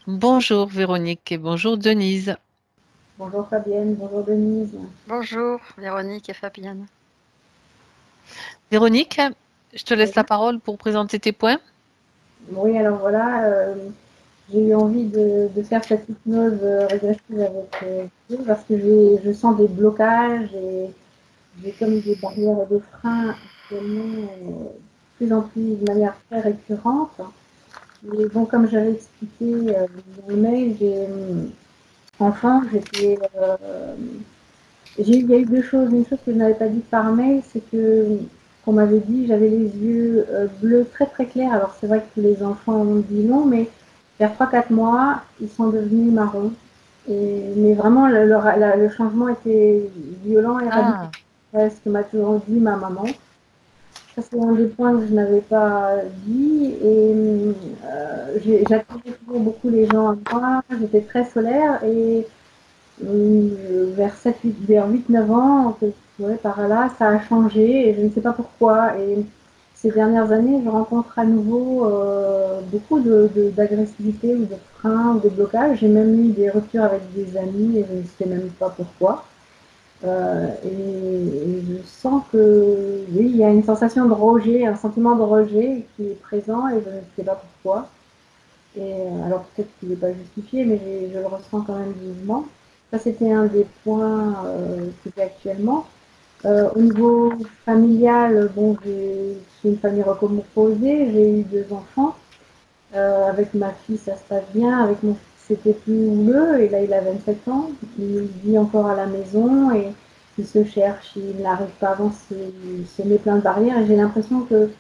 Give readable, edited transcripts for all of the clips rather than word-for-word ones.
Bonjour Véronique et bonjour Denise. Bonjour Fabienne, bonjour Denise. Bonjour Véronique et Fabienne. Véronique, je te laisse Oui, la parole pour présenter tes points. oui, alors voilà, j'ai eu envie de faire cette hypnose régressive avec vous parce que je sens des blocages et j'ai comme des barrières et des freins actuellement de plus en plus de manière très récurrente. Et bon, comme j'avais expliqué dans le mail, enfant, il y a eu deux choses. Une chose que je n'avais pas dit par mail, c'est que qu'on m'avait dit, j'avais les yeux bleus très très clairs. Alors c'est vrai que tous les enfants ont dit non, mais vers 3 4 mois, ils sont devenus marrons. Mais vraiment, le changement était violent et radical. Ah, C'est ce que m'a toujours dit ma maman. Ça, c'est un des points que je n'avais pas dit. Et j'attirais toujours beaucoup les gens à moi. J'étais très solaire. Et vers 7, 8, vers 8-9 ans, ouais, par là, ça a changé et je ne sais pas pourquoi. Et ces dernières années, je rencontre à nouveau beaucoup d'agressivité ou de freins ou de blocages. J'ai même eu des ruptures avec des amis et je ne sais même pas pourquoi. Et je sens que oui, il y a une sensation de rejet, un sentiment de rejet qui est présent et je ne sais pas pourquoi. Et alors peut-être qu'il n'est pas justifié, mais je le ressens quand même vivement. Ça, c'était un des points que j'ai actuellement. Au niveau familial, bon, j'ai une famille recomposée, j'ai eu 2 enfants. Avec ma fille, ça se passe bien. Avec mon fils, c'était plus houleux, et là, il a 27 ans. Il vit encore à la maison et il se cherche, il n'arrive pas à avancer, il se met plein de barrières. Et j'ai l'impression que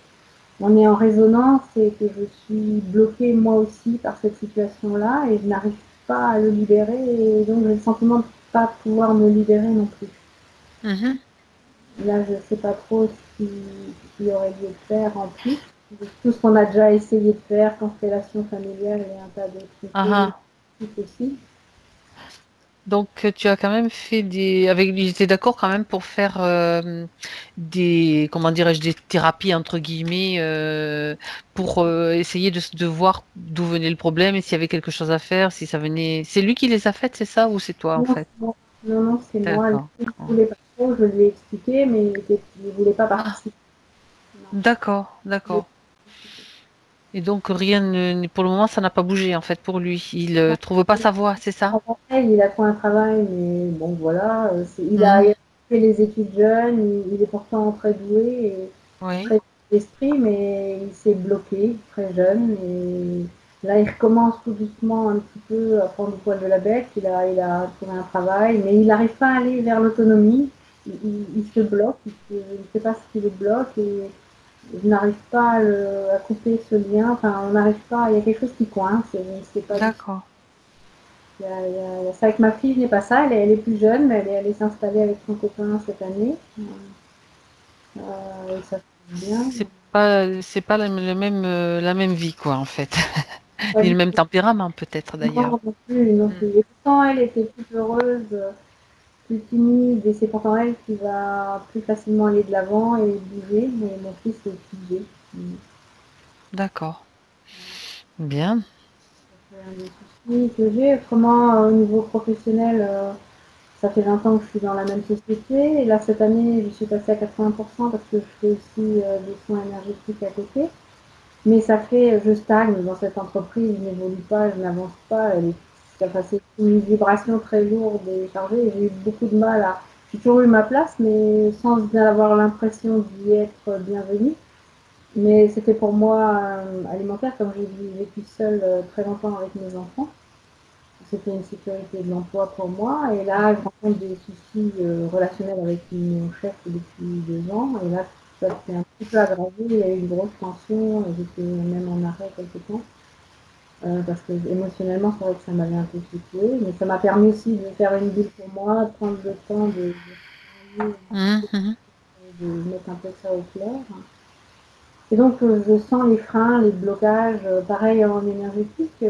on est en résonance et que je suis bloquée moi aussi par cette situation-là et je n'arrive pas à le libérer et donc j'ai le sentiment de ne pas pouvoir me libérer non plus. mhm. Là, je ne sais pas trop ce qu'il aurait dû faire en plus de tout ce qu'on a déjà essayé de faire, constellation familiale et un tas d'autres Ah, choses ah. aussi. Donc tu as quand même fait des... Avec lui, j'étais d'accord quand même pour faire des, comment dirais-je, des thérapies entre guillemets pour essayer de voir d'où venait le problème et s'il y avait quelque chose à faire, si ça venait... C'est lui qui les a faites, c'est ça, ou c'est toi en Non, fait? non, c'est moi. D'accord. Je ne voulais pas trop, je lui ai expliqué, mais il ne voulait pas Ah, participer. Non. d'accord, d'accord. Et donc rien pour le moment ça n'a pas bougé en fait pour lui. Il trouve pas sa voie, c'est ça? Il a trouvé un travail, mais bon, voilà. Mhm. Il a fait les études jeunes, il est pourtant très doué et Oui. très d'esprit, mais il s'est bloqué très jeune. Et là, il recommence tout doucement un petit peu à prendre le poil de la bête. Il a trouvé un travail, mais il n'arrive pas à aller vers l'autonomie. Il se bloque, je ne sais pas ce qui le bloque et je n'arrive pas à couper ce lien. Enfin, on n'arrive pas, il y a quelque chose qui coince, je ne sais pas du tout. D'accord. Il y a ça avec ma fille, je n'ai pas ça. Elle est plus jeune, mais elle est allée s'installer avec son copain cette année. Et ça se passe bien. C'est pas la même vie quoi en fait. Pas Ni du le même tout. tempérament peut-être d'ailleurs. Non, non plus, non Mm. plus. Et pourtant, elle était plus heureuse, plus timide, et c'est pourtant elle qui va plus facilement aller de l'avant et bouger, mais mon fils est figé. D'accord. Bien. C'est un des soucis que j'ai. Autrement, au niveau professionnel, ça fait 20 ans que je suis dans la même société. Et là, cette année, je suis passée à 80% parce que je fais aussi des soins énergétiques à côté. Mais ça fait, je stagne dans cette entreprise, je n'évolue pas, je n'avance pas. C'est une vibration très lourde et chargée. Et j'ai eu beaucoup de mal à. J'ai toujours eu ma place, mais sans avoir l'impression d'y être bienvenue. Mais c'était pour moi alimentaire, comme j'ai vécu seule très longtemps avec mes enfants. C'était une sécurité de l'emploi pour moi. Et là, je rencontre des soucis relationnels avec mon chef depuis 2 ans. Et là, ça s'est un petit peu aggravé. Il y a eu une grosse tension. J'étais même en arrêt quelque temps. Parce que émotionnellement, c'est vrai que ça m'avait un peu secoué. Mais ça m'a permis aussi de faire une bulle pour moi, de prendre le temps travailler, Mhm, mhm. de mettre un peu ça au clair. Et donc, je sens les freins, les blocages. Pareil en énergétique.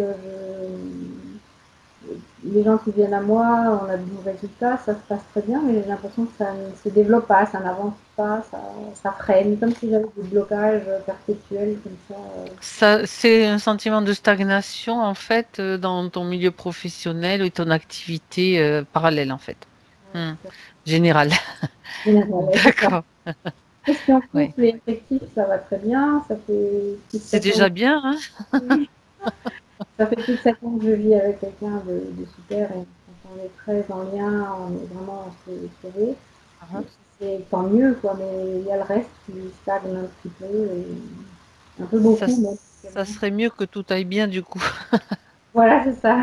les gens qui viennent à moi, on a de bons résultats, ça se passe très bien, mais j'ai l'impression que ça ne se développe pas, ça n'avance pas, ça freine, comme si j'avais des blocages perpétuels comme ça. Ça, c'est un sentiment de stagnation, en fait, dans ton milieu professionnel ou ton activité parallèle, en fait. Hmm. Général. C'est ça. D'accord. Question Ouais. couple et effectif, ça va très bien. Ça fait plus de C'est 7 ans, déjà bien, hein? ça fait plus de 7 ans que je vis avec quelqu'un de super et quand on est très en lien, on est vraiment sauvé. Ah, C'est tant mieux, quoi, mais il y a le reste qui stagne un petit peu, et un peu Ça, beaucoup même. ça serait mieux que tout aille bien, du coup. Voilà, c'est ça.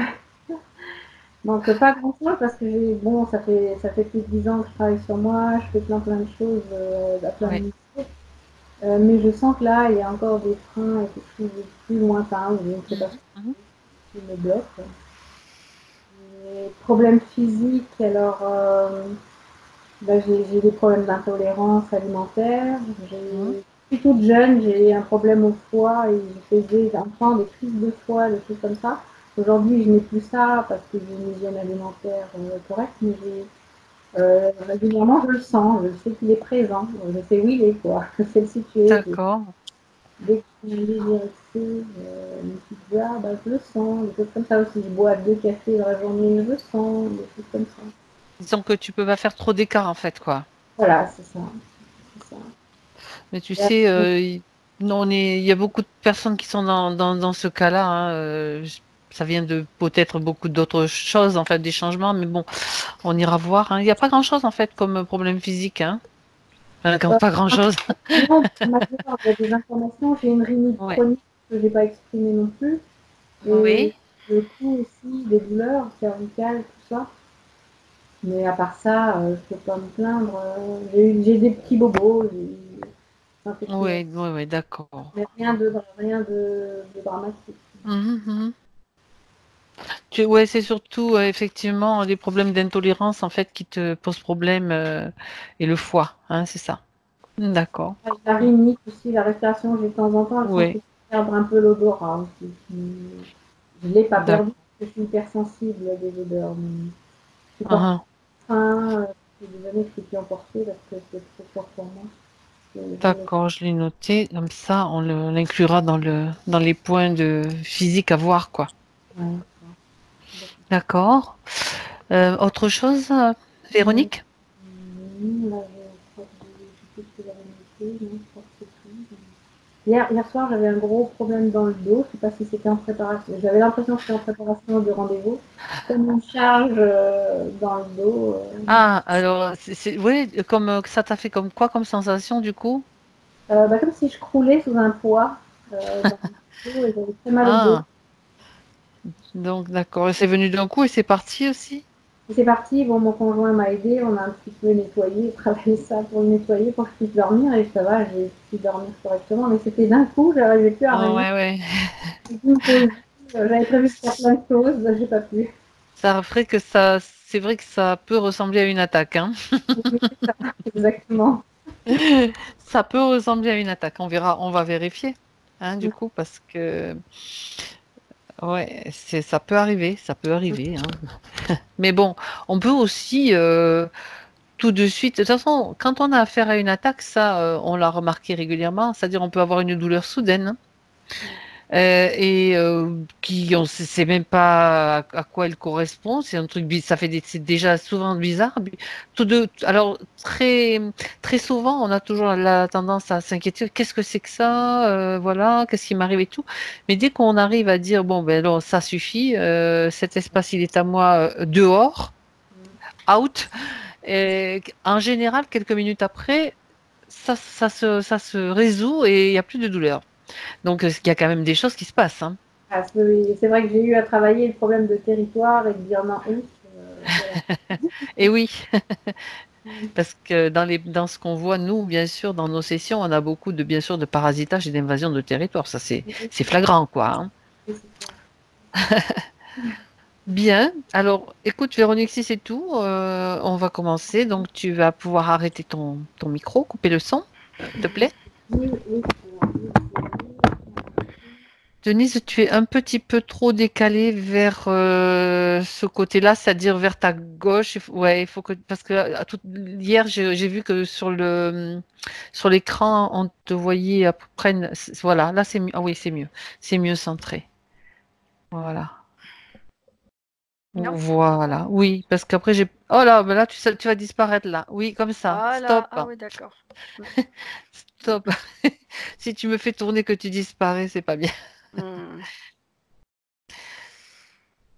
Donc pas grand-chose parce que bon, ça fait plus de 10 ans que je travaille sur moi, je fais plein de choses à plein de Ouais. niveaux. Mais je sens que là, il y a encore des freins et quelque chose de plus lointain, ou je ne sais pas Mhm, ce mhm. qui me bloque. Les problèmes physiques, alors j'ai des problèmes d'intolérance alimentaire. Mhm. Je suis toute jeune, j'ai un problème au foie et je faisais enfant des crises de foie, des choses comme ça. Aujourd'hui, je n'ai plus ça parce que j'ai une hygiène alimentaire correcte, mais régulièrement, je le sens, je sais qu'il est présent, je sais où il est, quoi. Je sais le situer. D'accord. Dès que je suis un léger excès, une pizza, bah, je le sens, des choses comme ça aussi. Je bois 2 cafés dans la journée, je le sens, des choses comme ça. Disons que tu peux pas faire trop d'écart, en fait, quoi. Voilà, c'est ça. C'est ça. Mais tu Et sais, après, non, il y a beaucoup de personnes qui sont dans ce cas-là, hein, ça vient de peut-être beaucoup d'autres choses, en fait, des changements, mais bon, on ira voir, hein. Il n'y a pas grand-chose, en fait, comme problème physique, hein. Enfin, euh, pas grand-chose. non, il y a des informations. J'ai une rhinite Ouais. chronique que j'ai pas exprimée non plus. Et Oui. le coup aussi, des douleurs cervicales, tout ça. Mais à part ça, je peux pas me plaindre. J'ai des petits bobos, j'ai Oui, oui, oui, d'accord. mais rien de dramatique. Mhm, mhm. Ouais, c'est surtout effectivement les problèmes d'intolérance en fait qui te posent problème et le foie, hein, c'est ça. D'accord. La rhinite aussi, la respiration, j'ai de temps en temps le Oui, sentiment de perdre un peu l'odorat aussi. Je ne l'ai pas perdu d'accord. parce que je suis hypersensible à des odeurs. Mais je supporte Mhm. pas. C'est des années que je ne suis plus emportée parce que c'est trop fort pour moi. D'accord, je l'ai noté. Comme ça, on l'inclura dans les points de physique à voir, quoi. Ouais. D'accord. Autre chose, Non, Véronique? là, je crois que j'ai tout ce que j'avais noté. Non, je crois que c'est tout. Hier soir, j'avais un gros problème dans le dos. Je ne sais pas si c'était en préparation. J'avais l'impression que c'était en préparation du rendez-vous. Comme une charge dans le dos. Ah, alors, oui, comme ça t'a fait comme quoi comme sensation du coup? Bah, comme si je croulais sous un poids dans le dos et j'avais très mal au dos. Ah, donc d'accord. Et c'est venu d'un coup et c'est parti aussi? Et c'est parti, bon, mon conjoint m'a aidé, on a un petit peu nettoyé, travaillé ça pour le nettoyer, pour que je puisse dormir, et ça va, j'ai pu dormir correctement, mais c'était d'un coup, j'arrivais plus à Ah rien. ouais, ouais. J'ai pu me poser, j'avais prévu de faire plein de choses, j'ai pas pu. Ça ferait que ça, c'est vrai que ça peut ressembler à une attaque, hein. Oui, c'est ça, exactement. Ça peut ressembler à une attaque. On verra, on va vérifier, hein, du coup, parce que ouais, ça peut arriver, ça peut arriver, hein. Mais bon, on peut aussi tout de suite. De toute façon, quand on a affaire à une attaque, ça, on l'a remarqué régulièrement. C'est-à-dire, on peut avoir une douleur soudaine, hein, et qui on sait même pas à quoi elle correspond. C'est un truc, ça fait c'est déjà souvent bizarre. Alors très souvent, on a toujours la tendance à s'inquiéter. Qu'est-ce que c'est que ça? Voilà, qu'est-ce qui m'arrive et tout. Mais dès qu'on arrive à dire bon ben alors ça suffit, cet espace il est à moi dehors, out. Et en général, quelques minutes après, ça se résout et il n'y a plus de douleur. Donc, il y a quand même des choses qui se passent, hein. Ah, c'est vrai que j'ai eu à travailler le problème de territoire et de dire non, ouf, voilà. Et oui, parce que dans ce qu'on voit, nous, bien sûr, dans nos sessions, on a beaucoup bien sûr, de parasitage et d'invasion de territoire. Ça, c'est flagrant, quoi, hein. Bien. Alors, écoute, Véronique, si c'est tout, on va commencer. Donc, tu vas pouvoir arrêter ton micro, couper le son, s'il te plaît. Oui, oui, alors, oui, Denise, tu es un petit peu trop décalée vers ce côté-là, c'est-à-dire vers ta gauche. Ouais, il faut que parce que hier j'ai vu que sur l'écran on te voyait à peu près. Voilà, là c'est mieux. Ah oui, c'est mieux centré. Voilà, Non. voilà. Oui, parce qu'après j'ai. Oh là, ben là tu vas disparaître là. Oui, comme ça. Voilà. Stop, Ah oui, d'accord. stop. Si tu me fais tourner que tu disparais, c'est pas bien. Hmm.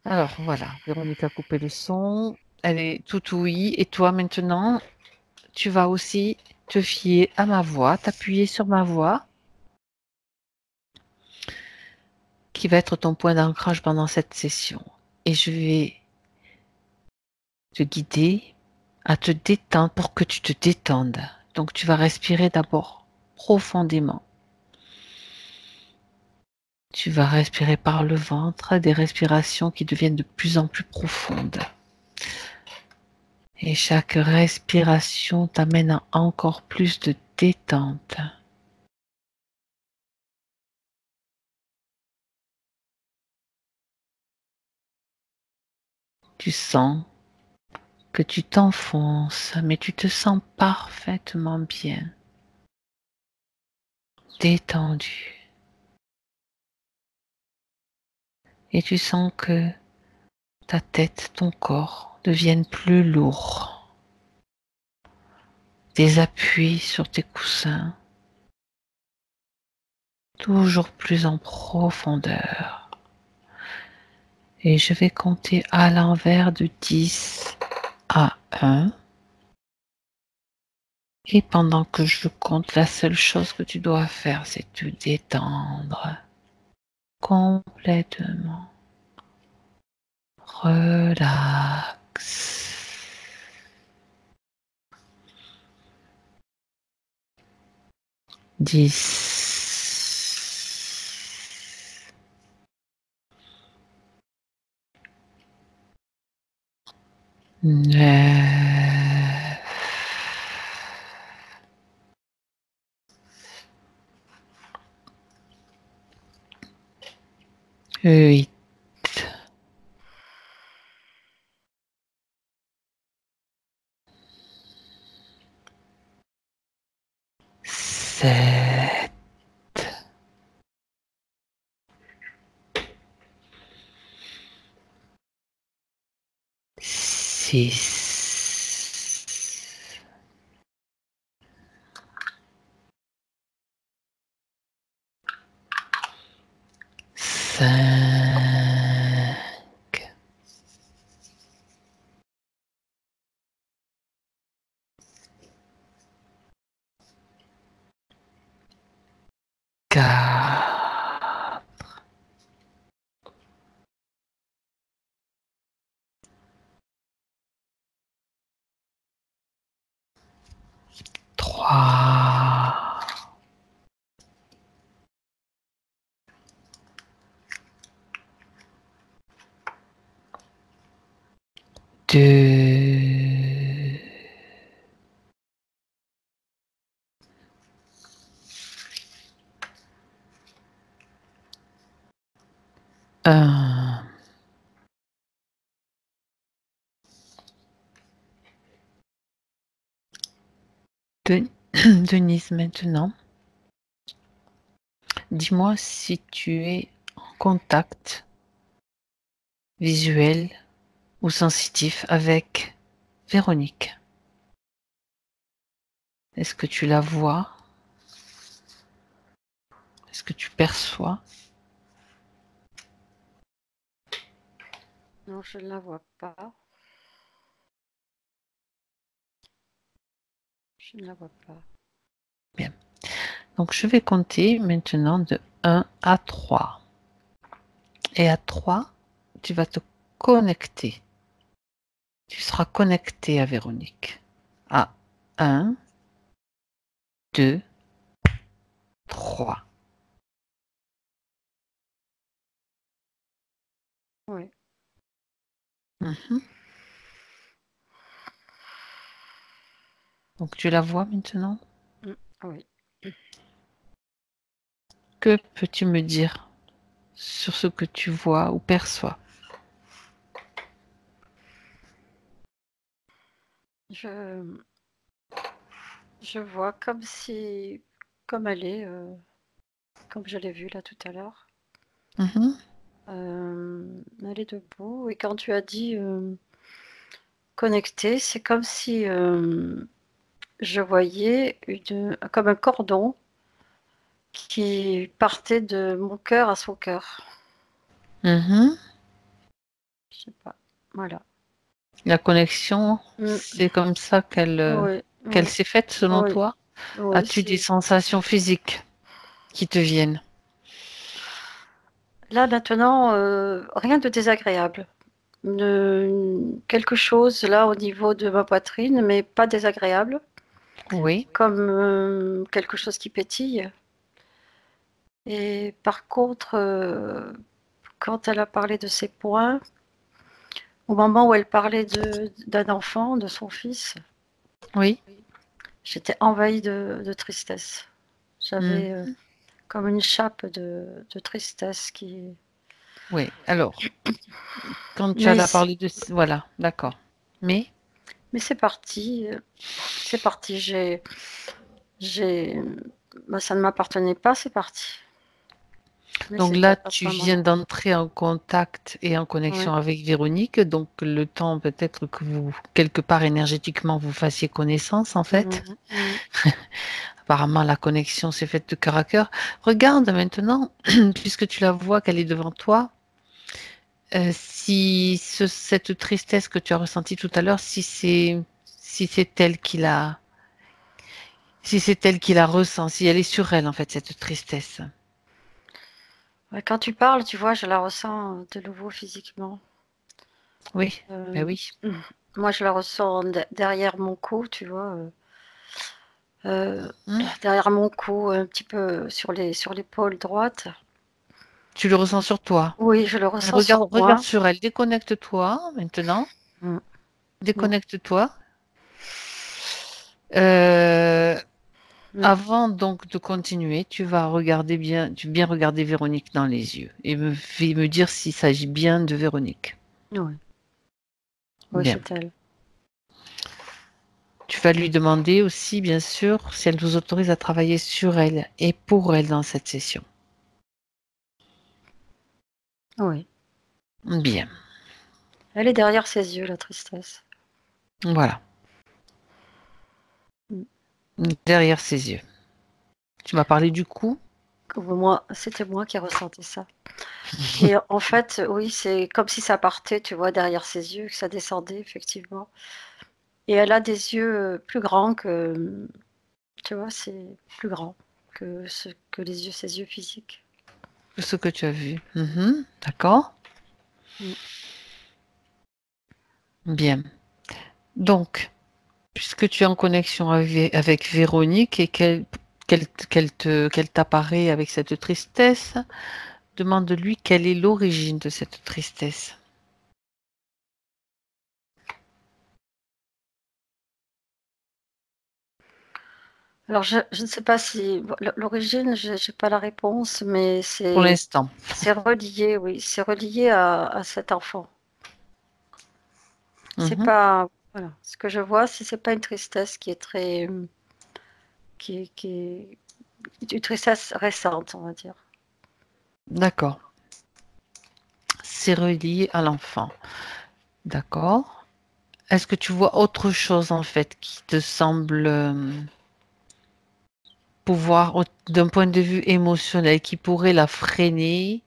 Alors voilà, Véronique a coupé le son. Elle est tout ouïe. Et toi maintenant, tu vas aussi te fier à ma voix, t'appuyer sur ma voix, qui va être ton point d'ancrage pendant cette session. Et je vais te guider à te détendre pour que tu te détendes. Donc tu vas respirer d'abord profondément. Tu vas respirer par le ventre, des respirations qui deviennent de plus en plus profondes. Et chaque respiration t'amène à encore plus de détente. Tu sens que tu t'enfonces, mais tu te sens parfaitement bien, détendu. Et tu sens que ta tête, ton corps deviennent plus lourds. Des appuis sur tes coussins, toujours plus en profondeur. Et je vais compter à l'envers de 10 à 1. Et pendant que je compte, la seule chose que tu dois faire, c'est te détendre complètement. Relax. 10, 9, 8, 7, 6, 5, 4, 3, 2, 1. Denise, maintenant, dis-moi si tu es en contact visuel ou sensitif avec Véronique. Est-ce que tu la vois? Est-ce que tu perçois? Non, je ne la vois pas. Je ne la vois pas. Bien. Donc, je vais compter maintenant de 1 à 3. Et à 3, tu vas te connecter. Tu seras connecté à Véronique. À 1, 2, 3. Oui. Mhm. Donc, tu la vois maintenant? Oui. Que peux-tu me dire? sur ce que tu vois ou perçois. Je, je vois comme elle est, comme je l'ai vue là tout à l'heure. Mhm. Elle est debout et quand tu as dit connecter, c'est comme si je voyais comme un cordon qui partait de mon cœur à son cœur. Mhm. Je sais pas. Voilà. La connexion, Mm. c'est comme ça Oui, qu'elle oui, s'est faite selon oui, toi? oui. As-tu des sensations physiques qui te viennent? Là maintenant, rien de désagréable. Quelque chose là au niveau de ma poitrine, mais pas désagréable, Oui, comme quelque chose qui pétille. Et par contre, quand elle a parlé de ses points, au moment où elle parlait d'un enfant, de son fils, oui. j'étais envahie de tristesse. Hmm. J'avais comme une chape de tristesse qui. Oui. Alors, quand tu Mais, as parlé de... Voilà, d'accord. Mais, mais c'est parti. C'est parti. J'ai, ça ne m'appartenait pas, c'est parti. Mais donc c'était là, à tu ce viens moment-là. d'entrer en contact et en Oui. connexion avec Véronique, donc le temps peut-être que vous, quelque part énergétiquement, vous fassiez connaissance, en fait. Mhm, mhm. Apparemment, la connexion s'est faite de cœur à cœur. Regarde maintenant, puisque tu la vois qu'elle est devant toi, si cette tristesse que tu as ressentie tout à l'heure, si c'est elle qui l'a, si c'est elle qui la ressent, si elle est sur elle, en fait, cette tristesse. Ouais, quand tu parles, tu vois, je la ressens de nouveau physiquement. Oui, ben Euh, oui. Moi, je la ressens derrière mon cou, tu vois, euh, Hmm. derrière mon cou, un petit peu sur l'épaule droite. Tu le ressens sur toi. Oui, je le ressens sur Regarde moi. sur elle. Déconnecte-toi maintenant. Mm, mm, Déconnecte-toi. Euh, mm. Avant donc de continuer, tu vas regarder bien, tu bien regarder Véronique dans les yeux et me dire s'il s'agit bien de Véronique. Oui, oui, Bien. c'est elle. Tu vas lui demander aussi, bien sûr, si elle vous autorise à travailler sur elle et pour elle dans cette session. Oui. Bien. Elle est derrière ses yeux, la tristesse. Voilà. Mm. Derrière ses yeux. Tu m'as parlé du cou. Comme moi, c'était moi qui ressentais ça. Et en fait, oui, c'est comme si ça partait, tu vois, derrière ses yeux, que ça descendait, effectivement. Et elle a des yeux plus grands que, tu vois, c'est plus grand que les yeux, ses yeux physiques. Ce que tu as vu. Mhm. D'accord. Mm. Bien. Donc, puisque tu es en connexion avec Véronique et qu'elle t'apparaît avec cette tristesse, demande-lui quelle est l'origine de cette tristesse. Alors, je ne sais pas si l'origine, je n'ai pas la réponse, mais Pour l'instant. c'est relié, oui, c'est relié à cet enfant. C'est Mhm. pas, voilà, ce que je vois, c'est pas une tristesse qui est très, qui est une tristesse récente, on va dire. D'accord. C'est relié à l'enfant. D'accord. Est-ce que tu vois autre chose en fait qui te semble pouvoir, d'un point de vue émotionnel, qui pourrait la freiner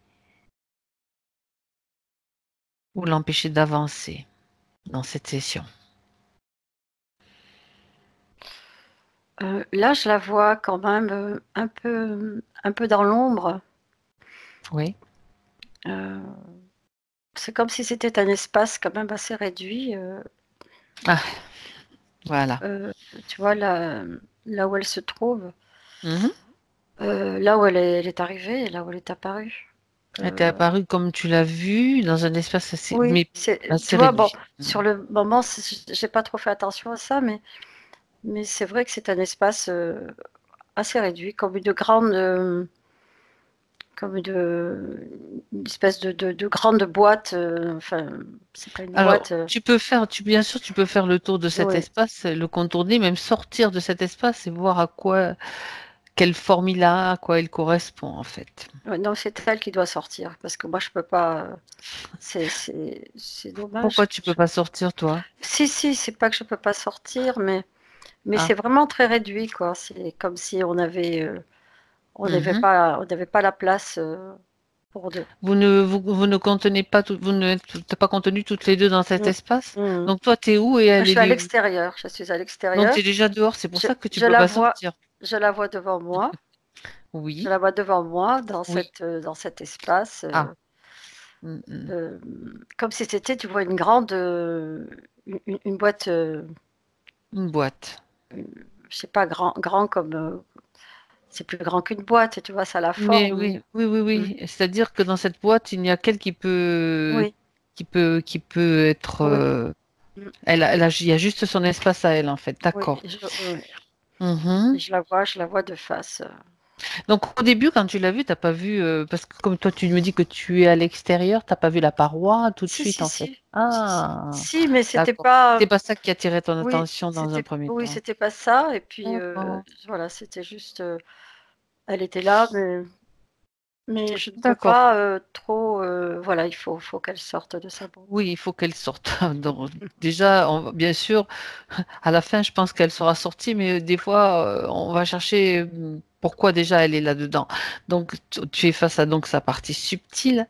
ou l'empêcher d'avancer dans cette session? Là, je la vois quand même un peu dans l'ombre. Oui. Euh, c'est comme si c'était un espace quand même assez réduit. Ah, voilà. Euh, Tu vois, là où elle se trouve, Mhm. là où elle est arrivée, là où elle est apparue. Elle t'est Euh, apparue comme tu l'as vu dans un espace oui, mais assez tu vois, bon, réduit. sur le moment, j'ai pas trop fait attention à ça, mais c'est vrai que c'est un espace assez réduit, comme une grande, comme une espèce de grande boîte. Enfin, c'est pas une Alors, boîte. bien sûr, tu peux faire le tour de cet Oui. espace, le contourner, même sortir de cet espace et voir quelle forme il a, à quoi il correspond en fait. Ouais, non, c'est elle qui doit sortir parce que moi je peux pas. C'est dommage. Pourquoi tu peux pas sortir, toi? Si, si, c'est pas que je peux pas sortir, mais Ah, c'est vraiment très réduit, quoi. C'est comme si mhm. on n'avait pas la place pour deux. Vous ne contenez pas vous n'êtes pas contenu toutes les deux dans cet Mm. espace? Mm. Donc toi, t'es où et Je elle, suis elle à est où? l'extérieur. Je suis à Donc l'extérieur. tu es déjà dehors, c'est pour Je, ça que tu je peux la pas vois, sortir. je la vois devant moi. Je Oui, la vois devant moi oui. dans cet espace, Ah, mm, mm. euh, comme si c'était, tu vois, une grande, une boîte, Une boîte. je sais pas, grand comme, c'est plus grand qu'une boîte, tu vois, ça a la Mais forme. oui, oui, oui, Mm. oui. C'est-à-dire que dans cette boîte, il n'y a qu'elle Oui, qui peut être. oui, mm, Il y a juste son espace à elle, en fait. oui, D'accord. oui. Mhm. Je la vois de face. Donc au début, quand tu l'as vue, t'as pas vu, parce que comme toi, tu me dis que tu es à l'extérieur, t'as pas vu la paroi tout de Si, suite, si, en fait. si, si, Ah, si, mais c'était d'accord. pas, C'est pas ça qui a attiré ton attention dans un premier oui, temps. c'était pas ça. Et puis D'accord. voilà, c'était juste, elle était là, mais je ne peux D'accord. pas trop, voilà, faut qu'elle sorte de sa boîte. Oui, il faut qu'elle sorte. Donc, déjà, bien sûr, à la fin, je pense qu'elle sera sortie, mais des fois, on va chercher pourquoi déjà elle est là-dedans. Donc, tu es face à donc sa partie subtile.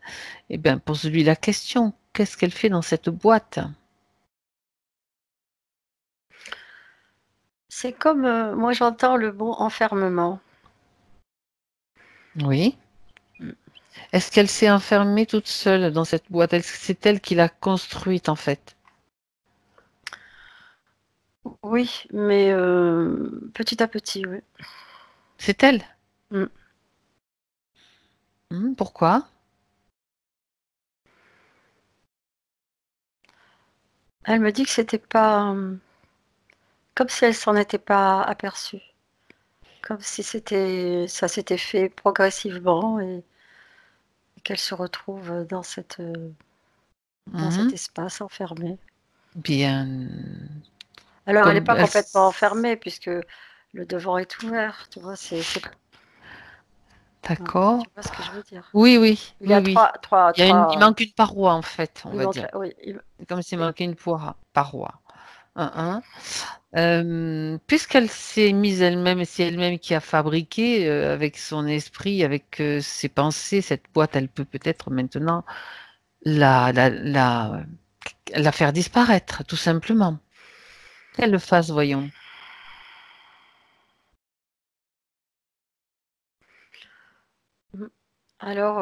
Eh bien, pose-lui la question. Qu'est-ce qu'elle fait dans cette boîte? C'est comme, moi j'entends le mot enfermement. Oui. Mm. Est-ce qu'elle s'est enfermée toute seule dans cette boîte? Est-ce que c'est elle qui l'a construite, en fait? Oui, mais petit à petit, oui. C'est elle? Mm. Pourquoi? Elle me dit que c'était pas, comme si elle s'en était pas aperçue, comme si ça s'était fait progressivement et qu'elle se retrouve dans cet Mhm. espace enfermé. Bien. Alors, elle n'est Comme pas elle... complètement enfermée puisque le devant est ouvert, tu vois, D'accord. tu vois ce que je veux dire. Oui, oui, Il y oui, a oui. Il trois, manque une paroi, en fait, on il va manque, dire. oui, C'est comme s'il manquait une paroi. Un. Puisqu'elle s'est mise elle-même, et c'est elle-même qui a fabriqué avec son esprit, avec ses pensées, cette boîte, elle peut peut-être maintenant la, la, la, la faire disparaître, tout simplement. Qu'elle le fasse, voyons. Alors,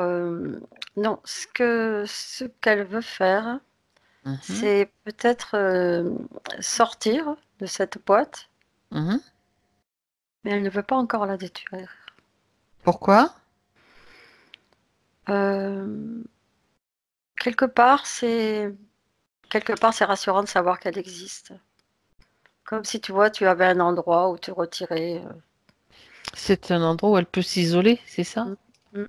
non, ce qu'elle veut faire, Mhm, c'est peut-être sortir de cette boîte, mhm. mais elle ne veut pas encore la détruire. Pourquoi? Euh, quelque part, quelque part, c'est rassurant de savoir qu'elle existe. Comme si tu vois, tu avais un endroit où te retirer. C'est un endroit où elle peut s'isoler, c'est ça? Mm, mm,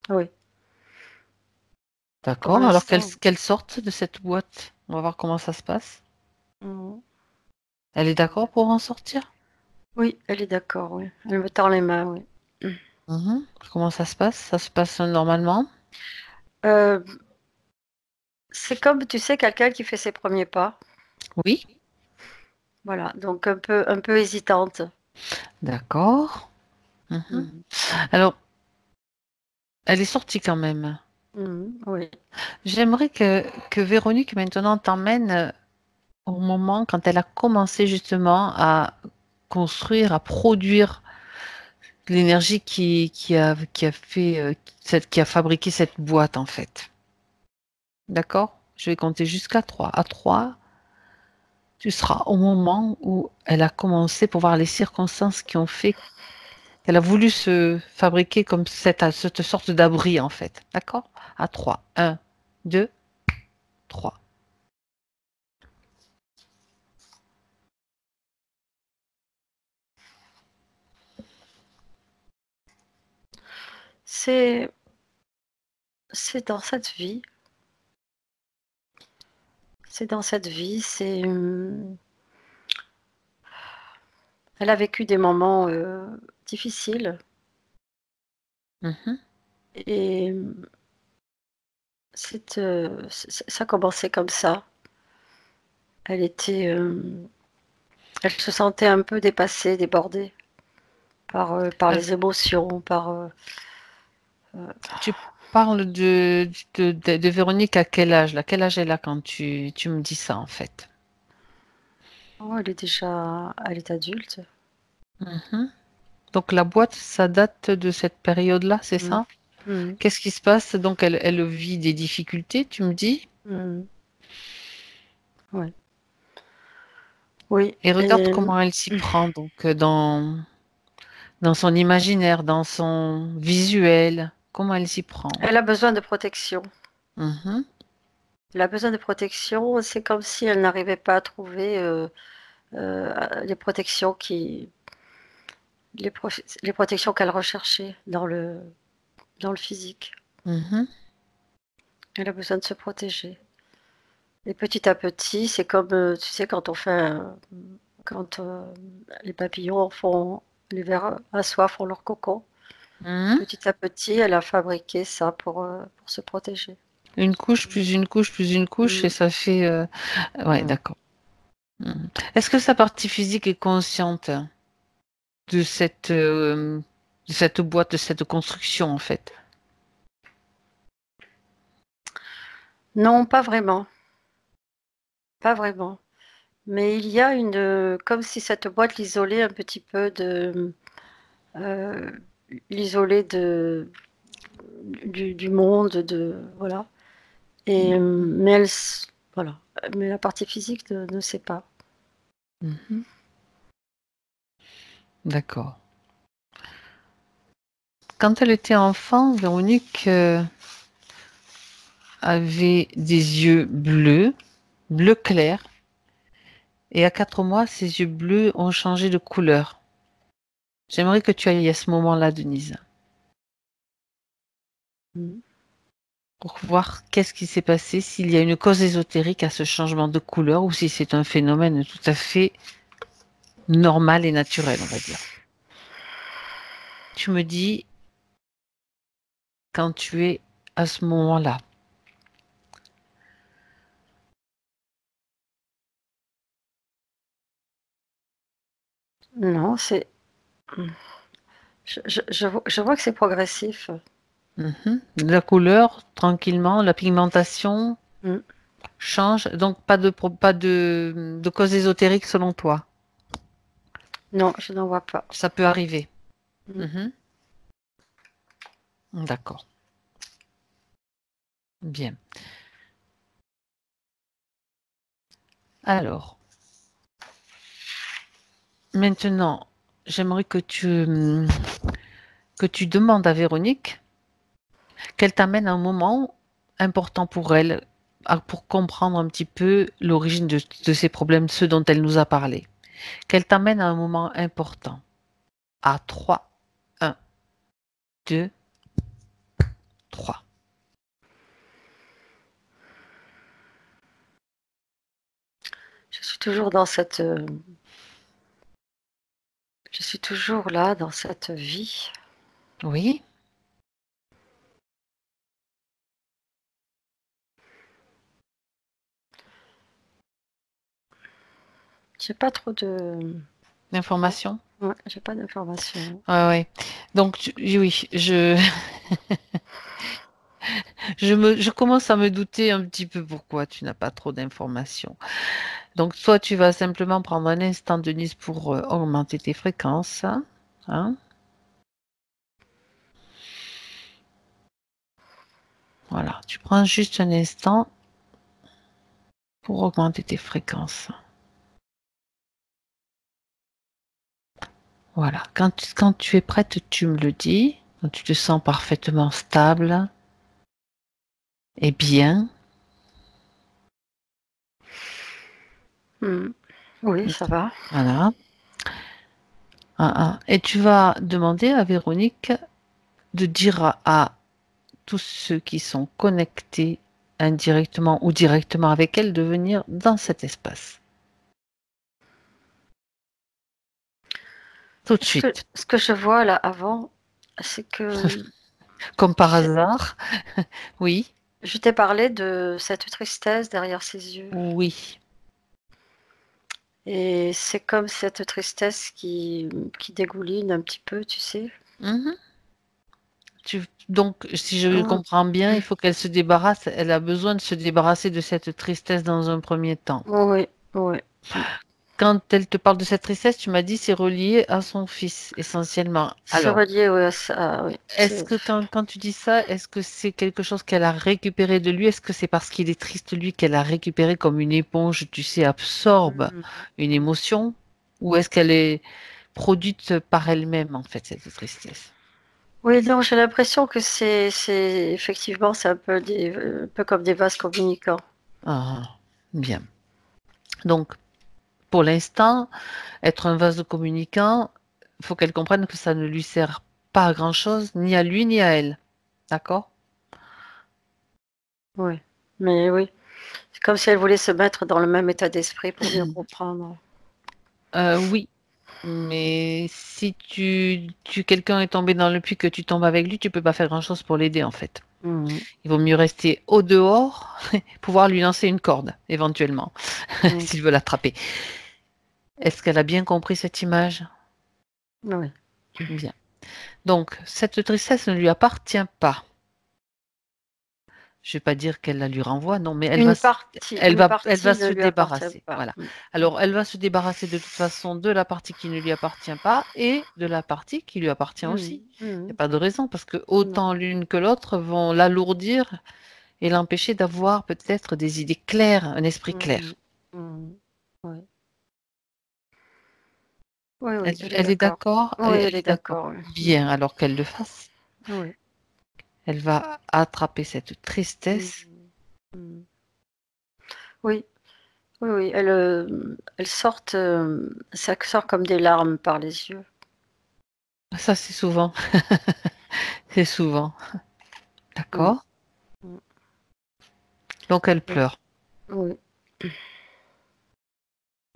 oui, pour D'accord. Alors l'instant. qu'elle sorte de cette boîte. On va voir comment ça se passe. Mm. Elle est d'accord pour en sortir? Oui, elle est d'accord, oui. Elle me tend les mains, oui. Mhm. Comment ça se passe? Ça se passe normalement? Euh, c'est comme, tu sais, quelqu'un qui fait ses premiers pas. Oui. Voilà, donc un peu hésitante. D'accord. Mhm. Mhm. Alors, elle est sortie quand même. Mhm, oui. J'aimerais que Véronique maintenant t'emmène au moment quand elle a commencé justement à construire, à produire l'énergie qui a fait, qui a fabriqué cette boîte en fait. D'accord? Je vais compter jusqu'à 3. À 3, tu seras au moment où elle a commencé pour voir les circonstances qui ont fait qu'elle a voulu se fabriquer comme cette sorte d'abri en fait. D'accord? À 3. 1, 2, 3. C'est dans cette vie. C'est dans cette vie. Elle a vécu des moments difficiles Mhm. et ça a commencé comme ça. Elle se sentait un peu dépassée, débordée par Alors, les émotions, tu parles de Véronique à quel âge là? Quel âge elle a quand tu me dis ça en fait? oh, elle est adulte. Mhm. Donc la boîte, ça date de cette période-là, c'est Mm. ça? Mm. Qu'est-ce qui se passe? Donc elle vit des difficultés, tu me dis? Mm. Ouais. Oui. Et regarde comment elle s'y prend, donc dans son imaginaire, dans son visuel, comment elle s'y prend. Elle a besoin de protection. Mhm. Elle a besoin de protection. C'est comme si elle n'arrivait pas à trouver les protections les protections qu'elle recherchait dans le physique. Mhm. Elle a besoin de se protéger. Et petit à petit, c'est comme, tu sais, quand les papillons les vers à soie font leur cocon. Mhm. Petit à petit, elle a fabriqué ça pour se protéger. Une couche, plus une couche, plus une couche, et Mm. ça fait... Ouais, Mm. d'accord. Mhm. Est-ce que sa partie physique est consciente de cette boîte, de cette construction, en fait? Non, pas vraiment. Pas vraiment. Mais il y a comme si cette boîte l'isolait un petit peu euh, l'isolait du monde, voilà. Mais voilà. Mais la partie physique ne sait pas. Mhm. D'accord. Quand elle était enfant, Véronique avait des yeux bleus, bleu clair, et à 4 mois, ses yeux bleus ont changé de couleur. J'aimerais que tu ailles à ce moment-là, Denise, Mm. pour voir qu'est-ce qui s'est passé, s'il y a une cause ésotérique à ce changement de couleur ou si c'est un phénomène tout à fait normal et naturel, on va dire. Tu me dis quand tu es à ce moment-là. Non, je vois que c'est progressif. Mhm. La couleur, tranquillement, la pigmentation Mm. change, donc pas de cause ésotérique selon toi. Non, je n'en vois pas. Ça peut arriver. Mm. Mhm. D'accord. Bien. Alors, maintenant, j'aimerais que tu demandes à Véronique qu'elle t'amène à un moment important pour elle, pour comprendre un petit peu l'origine de ces problèmes, ceux dont elle nous a parlé. Qu'elle t'amène à un moment important. À 3, 1, 2, 3. Je suis toujours dans je suis toujours là dans cette vie. Oui, J'ai pas trop de, l'information. ouais, j'ai pas d'informations. Ouais, ouais. Donc, oui, je commence à me douter un petit peu pourquoi tu n'as pas trop d'informations. Donc, soit tu vas simplement prendre un instant, Denise, pour augmenter tes fréquences. Hein. Voilà, tu prends juste un instant pour augmenter tes fréquences. Voilà, quand tu es prête, tu me le dis, quand tu te sens parfaitement stable et bien. Mm. Oui, ça va. Voilà. Ah, ah. Et tu vas demander à Véronique de dire à tous ceux qui sont connectés indirectement ou directement avec elle de venir dans cet espace. Tout de suite. Ce que je vois là avant, c'est que Comme par hasard. Oui. je t'ai parlé de cette tristesse derrière ses yeux. Oui. Et c'est comme cette tristesse qui dégouline un petit peu, tu sais. Mhm. Donc, si je comprends bien, il faut qu'elle se débarrasse. Elle a besoin de se débarrasser de cette tristesse dans un premier temps. Oui, oui. Quand elle te parle de cette tristesse, tu m'as dit c'est relié à son fils essentiellement. C'est Alors, relié à ça, oui. est-ce que quand tu dis ça, est-ce que c'est quelque chose qu'elle a récupéré de lui? Est-ce que c'est parce qu'il est triste lui qu'elle a récupéré comme une éponge, tu sais, absorbe une émotion? Ou est-ce qu'elle est produite par elle-même en fait cette tristesse? Oui, non, j'ai l'impression que c'est effectivement c'est un peu comme des vases communicants. Ah, bien. Donc, pour l'instant, être un vase communicant, il faut qu'elle comprenne que ça ne lui sert pas à grand-chose, ni à lui, ni à elle. D'accord? Oui, mais oui. C'est comme si elle voulait se mettre dans le même état d'esprit pour mieux comprendre. Oui, mais si quelqu'un est tombé dans le puits, que tu tombes avec lui, tu peux pas faire grand-chose pour l'aider en fait. Il vaut mieux rester au dehors, pouvoir lui lancer une corde, éventuellement, s'il veut l'attraper. Est-ce qu'elle a bien compris cette image? Oui. Bien. Donc, cette tristesse ne lui appartient pas. Je ne vais pas dire qu'elle la lui renvoie, non, mais elle va se ne lui appartient débarrasser. pas. Voilà. Alors, elle va se débarrasser de toute façon de la partie qui ne lui appartient pas et de la partie qui lui appartient aussi. Il n'y a pas de raison parce que autant l'une que l'autre vont l'alourdir et l'empêcher d'avoir peut-être des idées claires, un esprit clair. Oui. Oui, Elle est d'accord? Oui, elle est d'accord. Bien, alors qu'elle le fasse. Oui. Elle va attraper cette tristesse. Oui, oui, oui. Elle sort, ça sort comme des larmes par les yeux. Ça, c'est souvent. C'est souvent. D'accord? Donc, elle pleure. Oui.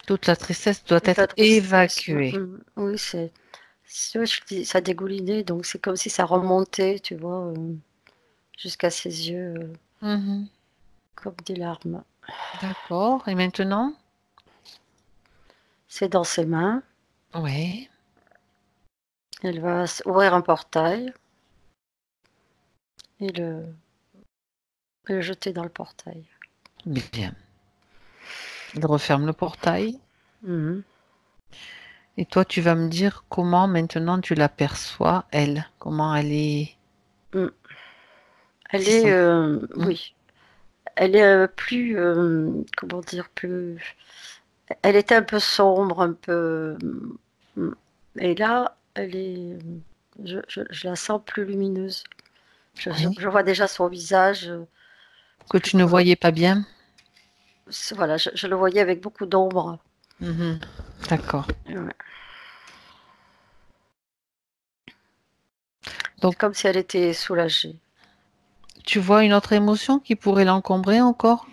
Toute la tristesse doit être évacuée. Oui, je dis, ça dégoulinait, donc c'est comme si ça remontait, tu vois, jusqu'à ses yeux, comme des larmes. D'accord. Et maintenant? C'est dans ses mains. Oui. Elle va ouvrir un portail et le jeter dans le portail. Bien. Elle referme le portail. Et toi, tu vas me dire comment maintenant tu l'aperçois, elle. Comment elle est. Elle est, oui. Elle est plus, comment dire, plus. Elle était un peu sombre, un peu. Et là, elle est. Je la sens plus lumineuse. Je vois déjà son visage. Que tu ne voyais pas bien? Voilà, je le voyais avec beaucoup d'ombre. D'accord. Ouais. Donc, c'est comme si elle était soulagée. tu vois une autre émotion qui pourrait l'encombrer encore?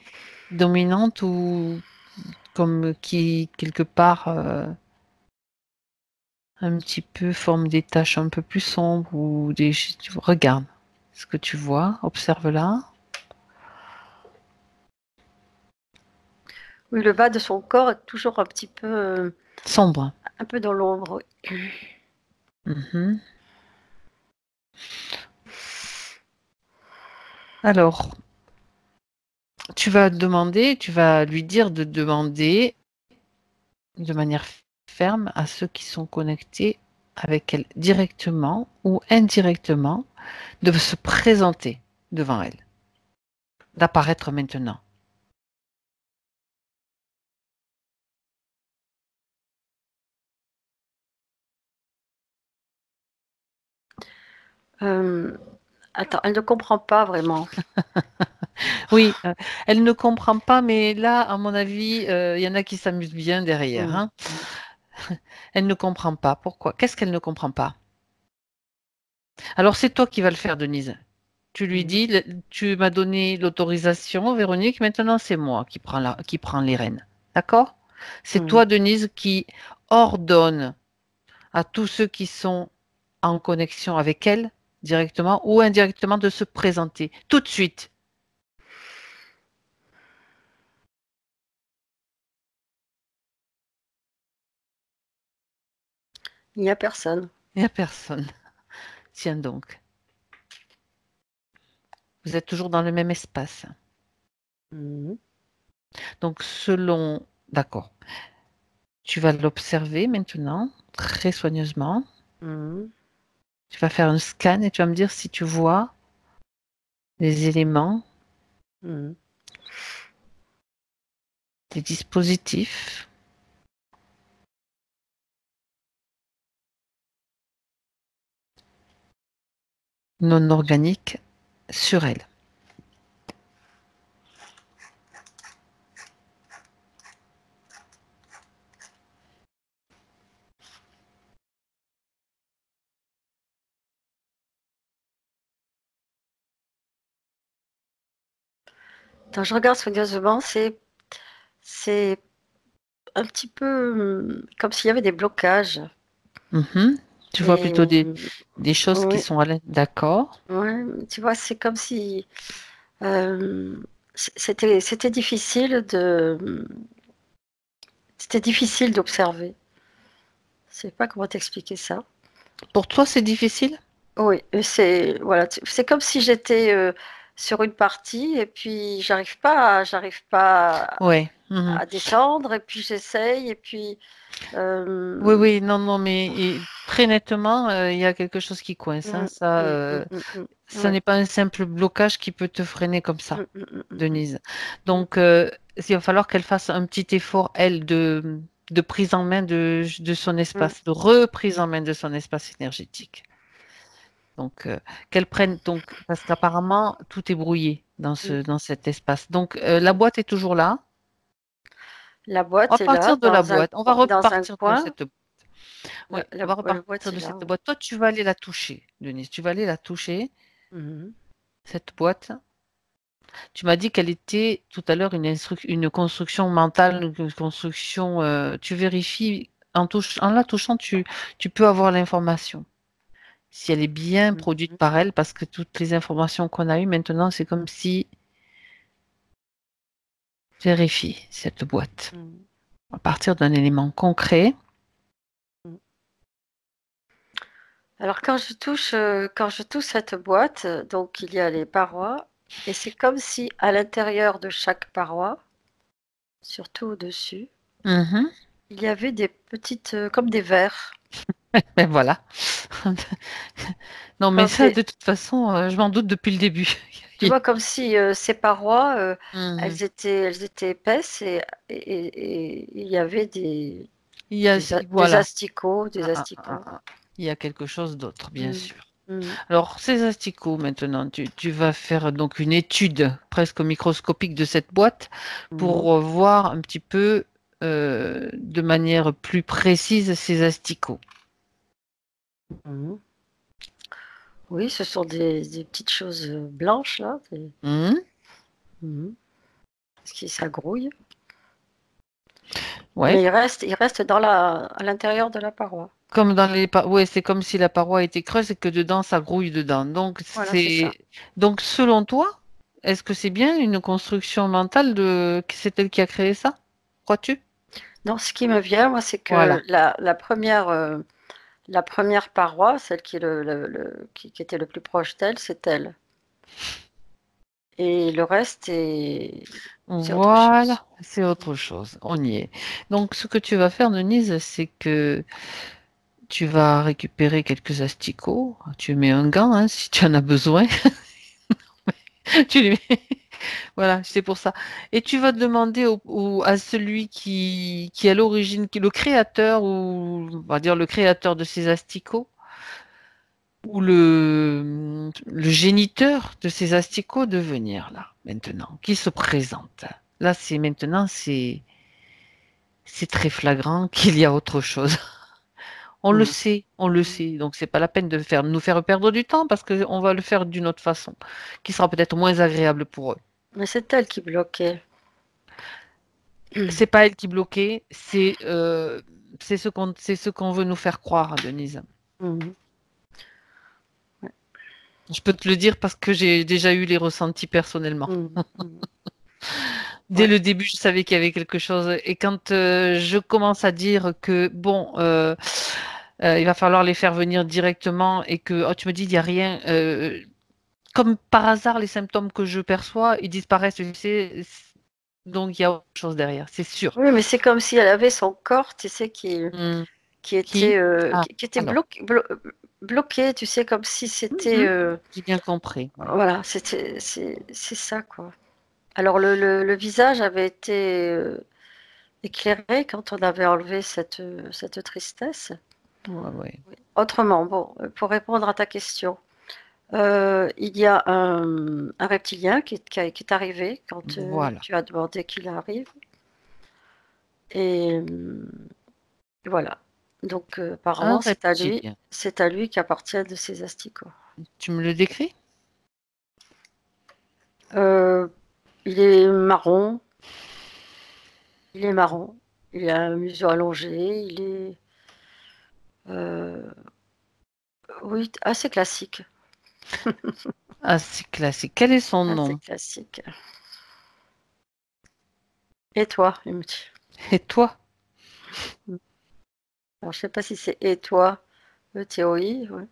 Dominante ou comme qui, quelque part, un petit peu forme des taches un peu plus sombres ou des. Regarde ce que tu vois, observe là. Oui, le bas de son corps est toujours un petit peu. Sombre. Un peu dans l'ombre. Alors, tu vas lui dire de demander de manière ferme à ceux qui sont connectés avec elle directement ou indirectement de se présenter devant elle, d'apparaître maintenant. Attends, elle ne comprend pas vraiment. Oui, elle ne comprend pas, mais là, à mon avis, il y en a qui s'amusent bien derrière. Elle ne comprend pas. Pourquoi? Qu'est-ce qu'elle ne comprend pas? Alors, c'est toi qui vas le faire, Denise. Tu lui dis, tu m'as donné l'autorisation, Véronique, maintenant c'est moi qui prend les rênes. D'accord? C'est Mhm. toi, Denise, qui ordonne à tous ceux qui sont en connexion avec elle, directement ou indirectement, de se présenter tout de suite. Il n'y a personne. Il n'y a personne. Tiens donc. Vous êtes toujours dans le même espace. Mhm. Donc, selon... D'accord. Tu vas l'observer maintenant, très soigneusement. Mhm. Tu vas faire un scan et tu vas me dire si tu vois les éléments, Mhm. les dispositifs non organiques sur elle. Quand je regarde soigneusement, c'est un petit peu comme s'il y avait des blocages. Mhm. Tu vois Et plutôt des choses qui oui, sont à l'aide. D'accord. ouais, tu vois, c'est comme si c'était difficile c'était difficile d'observer. Je sais pas comment t'expliquer ça. Pour toi, c'est difficile? Oui, c'est voilà, c'est comme si j'étais sur une partie et puis j'arrive pas Oui. Mhm. à descendre et puis j'essaye et puis Oui, euh, oui, non, non, mais très nettement, il y a quelque chose qui coince, hein. mm, Ça, mm, mm, mm, ce ouais, n'est pas un simple blocage qui peut te freiner comme ça, mm, mm, mm, mm, Denise. mm, Donc, il va falloir qu'elle fasse un petit effort, elle, de prise en main de son mm, espace, de reprise en main de son espace énergétique. Donc, qu'elle prenne, donc, parce qu'apparemment, tout est brouillé mm. dans cet espace. Donc, la boîte est toujours là. La On va boîte est là partir de la boîte. On va dans un repartir de coin. cette. Oui, on va La boîte repartir est de là. cette Ouais. boîte. Toi, tu vas aller la toucher, Denise. Tu vas aller la toucher, Mhm. cette boîte. Tu m'as dit qu'elle était tout à l'heure une construction mentale, une construction. Tu vérifies en la touchant, tu peux avoir l'information. Si elle est bien produite Mhm. par elle, parce que toutes les informations qu'on a eues maintenant, c'est comme si vérifie cette boîte Mhm. à partir d'un élément concret. Mhm. Alors quand je touche cette boîte, donc il y a les parois, et c'est comme si à l'intérieur de chaque paroi, surtout au-dessus, Mhm. il y avait des petites, comme des verres, Ben voilà. Non, mais comme ça, des, de toute façon, je m'en doute depuis le début. tu vois, comme si ces parois, Mhm. elles étaient épaisses et il y avait des Voilà. asticots, Ah, des ah, ah, asticots. ah. Il y a quelque chose d'autre, bien Mm, sûr. mm, Alors, ces asticots, maintenant, tu vas faire donc une étude presque microscopique de cette boîte mm, pour voir un petit peu de manière plus précise ces asticots. mm. Oui, ce sont des petites choses blanches là, Mhm. mhm, parce que ça grouille. Ouais. Mais il reste à l'intérieur de la paroi. Comme dans ouais, c'est comme si la paroi était creuse et que dedans ça grouille dedans. Voilà, c'est ça. Donc selon toi, est-ce que c'est bien une construction mentale que c'est elle qui a créé ça? Crois-tu? Non, ce qui me vient, moi, c'est que Voilà. la première paroi, celle qui, est qui était le plus proche d'elle, c'est elle. Et le reste, c'est autre chose. Voilà, c'est autre chose. On y est. Donc ce que tu vas faire, Denise, c'est que tu vas récupérer quelques asticots. Tu mets un gant, hein, si tu en as besoin. Tu les mets. Voilà, c'est pour ça. Et tu vas demander à celui qui est à l'origine, qui est le créateur, ou on va dire le créateur de ces asticots, ou le géniteur de ces asticots de venir là, maintenant, qui se présente. Là, c'est très flagrant qu'il y a autre chose. On le Mm. sait, on le sait. Donc c'est pas la peine de nous faire perdre du temps parce qu'on va le faire d'une autre façon, qui sera peut-être moins agréable pour eux. Mais c'est elle qui bloquait. C'est pas elle qui bloquait, c'est ce qu'on veut nous faire croire, Denise. Mhm. Je peux te le dire parce que j'ai déjà eu les ressentis personnellement. Mhm. Mhm. Dès Ouais. le début, je savais qu'il y avait quelque chose. Et quand je commence à dire que, bon, il va falloir les faire venir directement et que, oh, tu me dis, il n'y a rien. Comme par hasard, les symptômes que je perçois, ils disparaissent, tu sais. Donc, il y a autre chose derrière, c'est sûr. Oui, mais c'est comme si elle avait son corps, tu sais, Hmm. qui Qui? était, Ah, qui était alors. bloqué, tu sais, comme si c'était, Mhm. J'ai bien compris. Ouais. voilà, c'est ça, quoi. Alors le visage avait été éclairé quand on avait enlevé cette tristesse. Ouais, ouais. Autrement, bon, pour répondre à ta question, il y a un reptilien qui est arrivé quand Voilà. tu as demandé qu'il arrive. Et voilà. Donc Un apparemment, reptilien. c'est à lui qu'appartiennent ces asticots. Tu me le décris? Euh, il est marron, il est marron, il a un museau allongé, il est oui, assez classique. Ah, c'est classique. Quel est son Assez nom? classique. Et toi, il me dit. Et toi? Alors je sais pas si c'est et toi, E-T-O-I, ouais.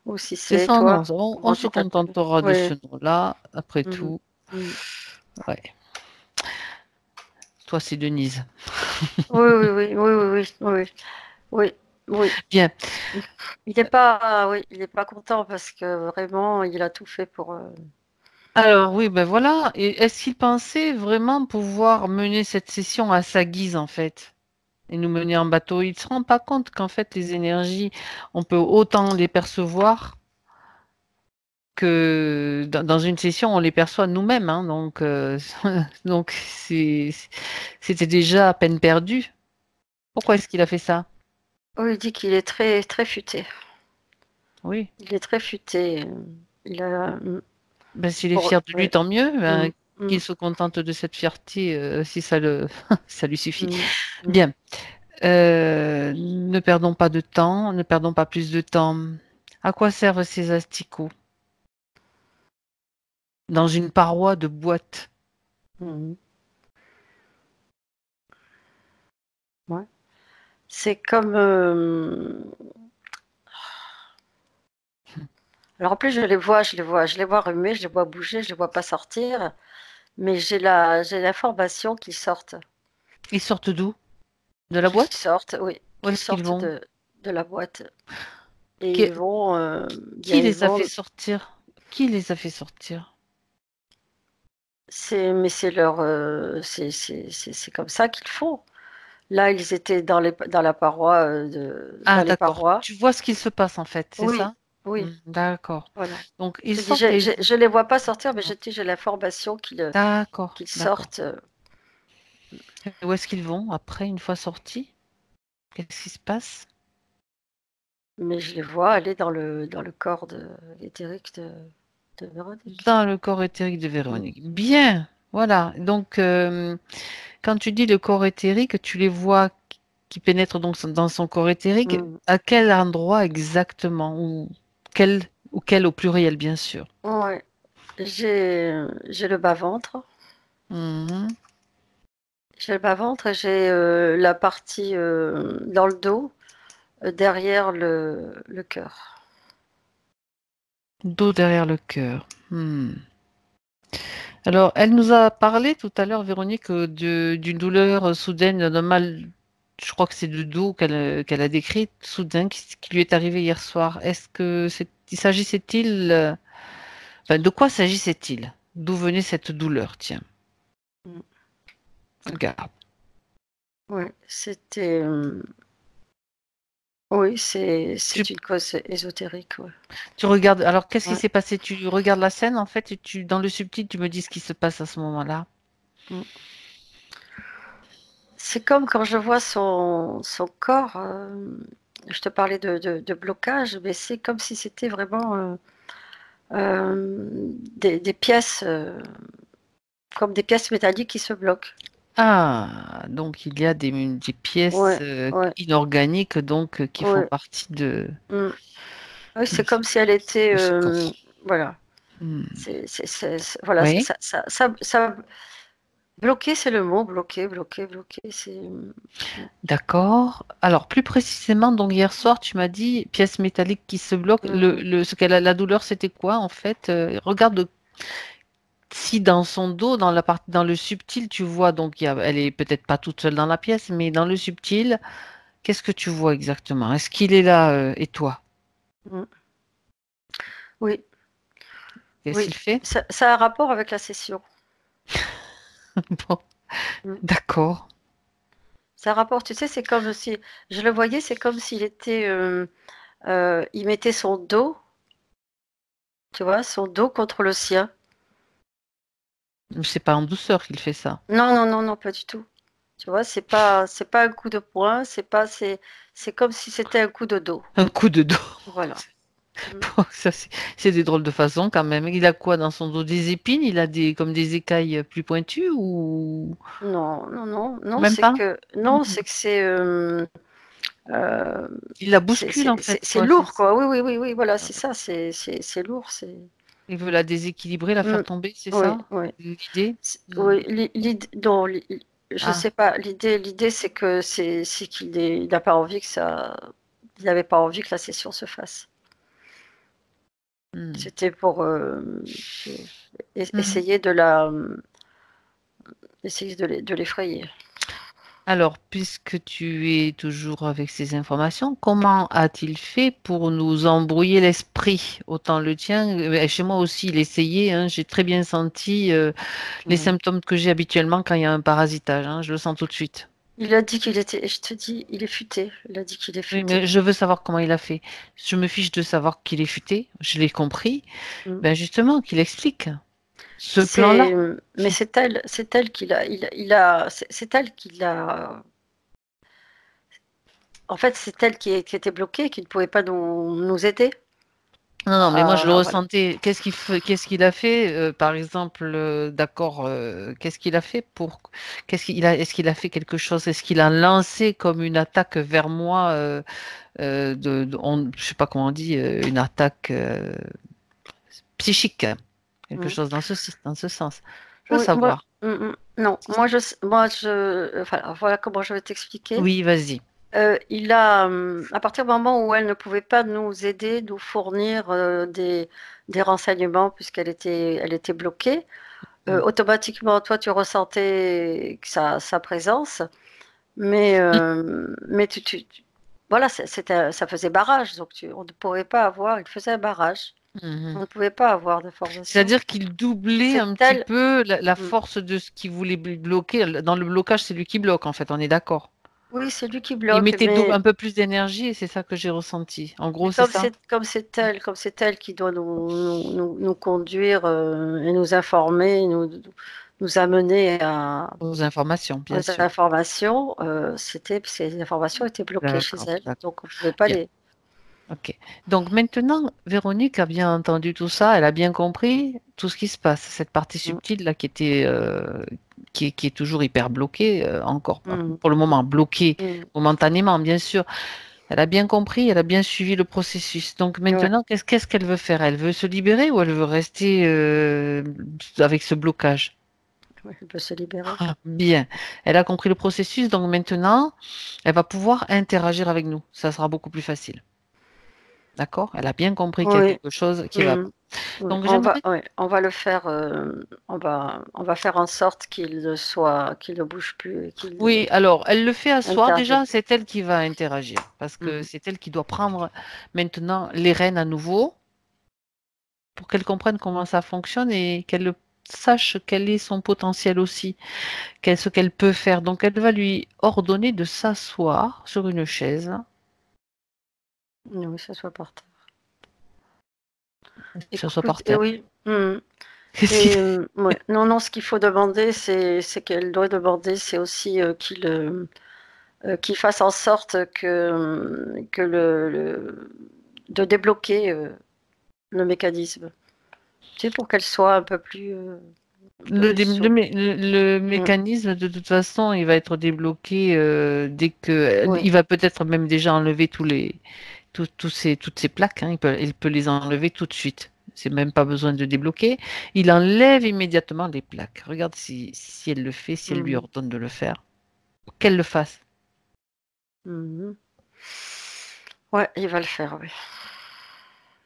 Ou si C'est c'est son nom. toi. On Comment se tu t'appelles? contentera de Oui. ce nom-là, après Mhm. tout. Mhm. Ouais. Toi, c'est Denise. Oui, oui, oui, oui, oui, oui, oui, oui, Bien. oui. Il n'est pas, oui, il est pas content parce que vraiment, il a tout fait pour. Alors, oui, ben voilà. Et est-ce qu'il pensait vraiment pouvoir mener cette session à sa guise, en fait, et nous mener en bateau? Il ne se rend pas compte qu'en fait, les énergies, on peut autant les percevoir que dans une session, on les perçoit nous-mêmes, hein. Donc, donc c'était déjà à peine perdu. Pourquoi est-ce qu'il a fait ça? Oh, il dit qu'il est très, très futé. Oui. Il est très futé. Il a. Ben, s'il est Pour, fier de lui, ouais. tant mieux. Ben, Mm, mm, qu'il se contente de cette fierté, si ça ça lui suffit. mm, mm. Bien. Ne perdons pas de temps, ne perdons pas plus de temps. À quoi servent ces asticots? Dans une paroi de boîte. Mhm. Ouais. C'est comme. Alors en plus, je les vois remuer, je les vois bouger, je les vois pas sortir, mais j'ai l'information qu'ils sortent. Ils sortent d'où? De la Qu'ils boîte? sortent, oui, Où qu'ils est-ce qu'ils sortent vont? de la boîte. Et Qui, ils vont, bien, qui ils les a fait vont. sortir? Qui les a fait sortir? Mais c'est leur, c'est comme ça qu'ils font. Là, ils étaient dans la paroi, Ah, dans les d'accord. parois. Tu vois ce qu'il se passe en fait, c'est Oui, ça? oui, D'accord. voilà. Donc, Je ils te dis, sortent les... je les vois pas sortir, mais j'ai l'information D'accord, qu'ils d'accord. sortent. Et où est-ce qu'ils vont après, une fois sortis? Qu'est-ce qui se passe? Mais je les vois aller dans le corps éthérique de Véronique. Dans le corps éthérique de Mm. Véronique. Bien, voilà. Donc, quand tu dis le corps éthérique, tu les vois qui pénètrent donc dans son corps éthérique. Mm. À quel endroit exactement? Ou quel au pluriel, bien sûr. Ouais. J'ai le bas-ventre. Mhm. J'ai le bas-ventre et j'ai la partie dans le dos, derrière le cœur. Dos derrière le cœur. Hmm. Alors, elle nous a parlé tout à l'heure, Véronique, d'une douleur soudaine, d'un mal, je crois que c'est de dos qu'elle a décrit, soudain, qui lui est arrivé hier soir. Il s'agissait-il, enfin, de quoi s'agissait-il? D'où venait cette douleur? Tiens, Mm. regarde. Ouais, c'était. Oui, Tu, c'est une cause ésotérique. Ouais. tu regardes, alors qu'est-ce qui Ouais. s'est passé? Tu regardes la scène, en fait, et dans le subtil, tu me dis ce qui se passe à ce moment-là. Mm. C'est comme quand je vois son corps, je te parlais de blocage, mais c'est comme si c'était vraiment des pièces, comme des pièces métalliques qui se bloquent. Ah, donc il y a des pièces Ouais, ouais, inorganiques donc qui font ouais. partie de. Mm. Oui, c'est comme si elle était, de ce corps. voilà. Hmm. Voilà, Oui, bloquer, c'est le mot, bloquer, c'est. d'accord. Alors plus précisément, donc hier soir, tu m'as dit pièces métalliques qui se bloquent. Mm. Ce qu'elle a, la douleur, c'était quoi en fait? Regarde si dans son dos, dans la partie, dans le subtil, tu vois, donc elle est peut-être pas toute seule dans la pièce, mais dans le subtil, qu'est-ce que tu vois exactement? Est-ce qu'il est là et toi? Mm. Oui, Qu'est-ce oui. qu'il fait? Ça a un rapport avec la session. Bon, Mm. d'accord. Ça a un rapport, tu sais, c'est comme si, je le voyais, c'est comme s'il était, il mettait son dos, tu vois, son dos contre le sien. C'est pas en douceur qu'il fait ça. Non, non, non, non, pas du tout. Tu vois, c'est pas un coup de poing, c'est comme si c'était un coup de dos. Un coup de dos. Voilà. Mm. Bon, ça, c'est des drôles de façon quand même. Il a quoi dans son dos? Des épines? Il a comme des écailles plus pointues ou Non, non, non, non, même pas? non, c'est que euh, Il la bouscule en fait, c'est quoi. lourd, quoi. Oui, oui, oui, oui, voilà, c'est ça, c'est lourd, c'est. Il veut la déséquilibrer, la faire Mm. tomber, c'est Oui, ça? oui. L'idée? Hmm. Oui, non, je Ah, sais pas. L'idée, c'est que c'est il n'a pas envie il n'avait pas envie que la session se fasse. hmm. C'était pour Mhm. essayer de l'effrayer. Alors, puisque tu es toujours avec ces informations, comment a-t-il fait pour nous embrouiller l'esprit? Autant le tien, chez moi aussi, il essayait, hein, j'ai très bien senti les Mm. symptômes que j'ai habituellement quand il y a un parasitage, hein, je le sens tout de suite. Il a dit qu'il était, je te dis, il est futé. Il a dit qu'il est Oui, mais futé. je veux savoir comment il a fait. Je me fiche de savoir qu'il est futé, je l'ai compris. Mm. Ben justement, qu'il explique ce plan-là. Mais c'est elle c'est elle qui l'a. En fait, c'est elle qui était bloquée, qui ne pouvait pas nous aider. Non, non, mais moi je le Voilà. ressentais. Qu'est-ce qu'il a fait, par exemple, d'accord, qu'est-ce qu'il a fait est-ce qu'il a fait quelque chose? Est-ce qu'il a lancé comme une attaque vers moi, je sais pas comment on dit, une attaque psychique, quelque Mm. chose dans ce sens. Je veux Oui, moi, savoir. non, enfin, voilà comment je vais t'expliquer. Oui, vas-y. À partir du moment où elle ne pouvait pas nous aider, nous fournir des renseignements, elle était bloquée, Mm. automatiquement, toi, tu ressentais sa présence, mais voilà, ça faisait barrage, donc on ne pouvait pas avoir, il faisait un barrage, on Mhm. ne pouvait pas avoir d'informations. C'est-à-dire qu'il doublait C'est un petit elle, peu la mm, force de ce qu'il voulait bloquer. Dans le blocage, c'est lui qui bloque, en fait, on est d'accord. oui, c'est lui qui Il bloque, mettait un peu plus d'énergie et c'est ça que j'ai ressenti. En mais gros, c'est ça? comme c'est elle qui doit nous conduire et nous informer, nous amener Aux informations, bien aux sûr. informations, ces informations étaient bloquées chez D'accord, elle, d'accord. donc on ne pouvait pas Bien. les. Ok. Donc maintenant, Véronique a bien entendu tout ça, elle a bien compris tout ce qui se passe. Cette partie Mm, subtile là qui est toujours hyper bloquée, encore mm, pour le moment bloquée mm. momentanément, bien sûr. Elle a bien compris, elle a bien suivi le processus. Donc Ouais, maintenant, qu'est-ce qu'elle veut faire? Elle veut se libérer ou elle veut rester avec ce blocage? ouais, elle peut se libérer. Ah, bien. Elle a compris le processus, donc maintenant, elle va pouvoir interagir avec nous. Ça sera beaucoup plus facile. D'accord? Elle a bien compris qu'il y a Oui, quelque chose qui va pas. mm, oui. Donc j'aimerais. Ouais, on va le faire. On va faire en sorte qu'il ne bouge plus et qu'il Oui, alors elle le fait asseoir. n'interagisse Déjà, plus. c'est elle qui va interagir parce que Mm, c'est elle qui doit prendre maintenant les rênes à nouveau pour qu'elle comprenne comment ça fonctionne et qu'elle sache quel est son potentiel aussi, ce qu'elle peut faire. Donc elle va lui ordonner de s'asseoir sur une chaise. oui, ça soit par terre. Que ce soit par Et terre. oui. Qu'est-ce qu'il Et ouais. Non, non, ce qu'il faut demander, c'est qu'elle doit demander, c'est aussi qui fasse en sorte que de débloquer le mécanisme. Tu sais, pour qu'elle soit un peu plus, souple. Le Mm. mécanisme, de toute façon, il va être débloqué dès que... Oui, Il va peut-être même déjà enlever toutes ces plaques. Hein, il peut les enlever tout de suite. C'est même pas besoin de débloquer. Il enlève immédiatement les plaques. Regarde si elle le fait, si elle lui mhm, ordonne de le faire. Qu'elle le fasse. mhm. Ouais, il va le faire, oui.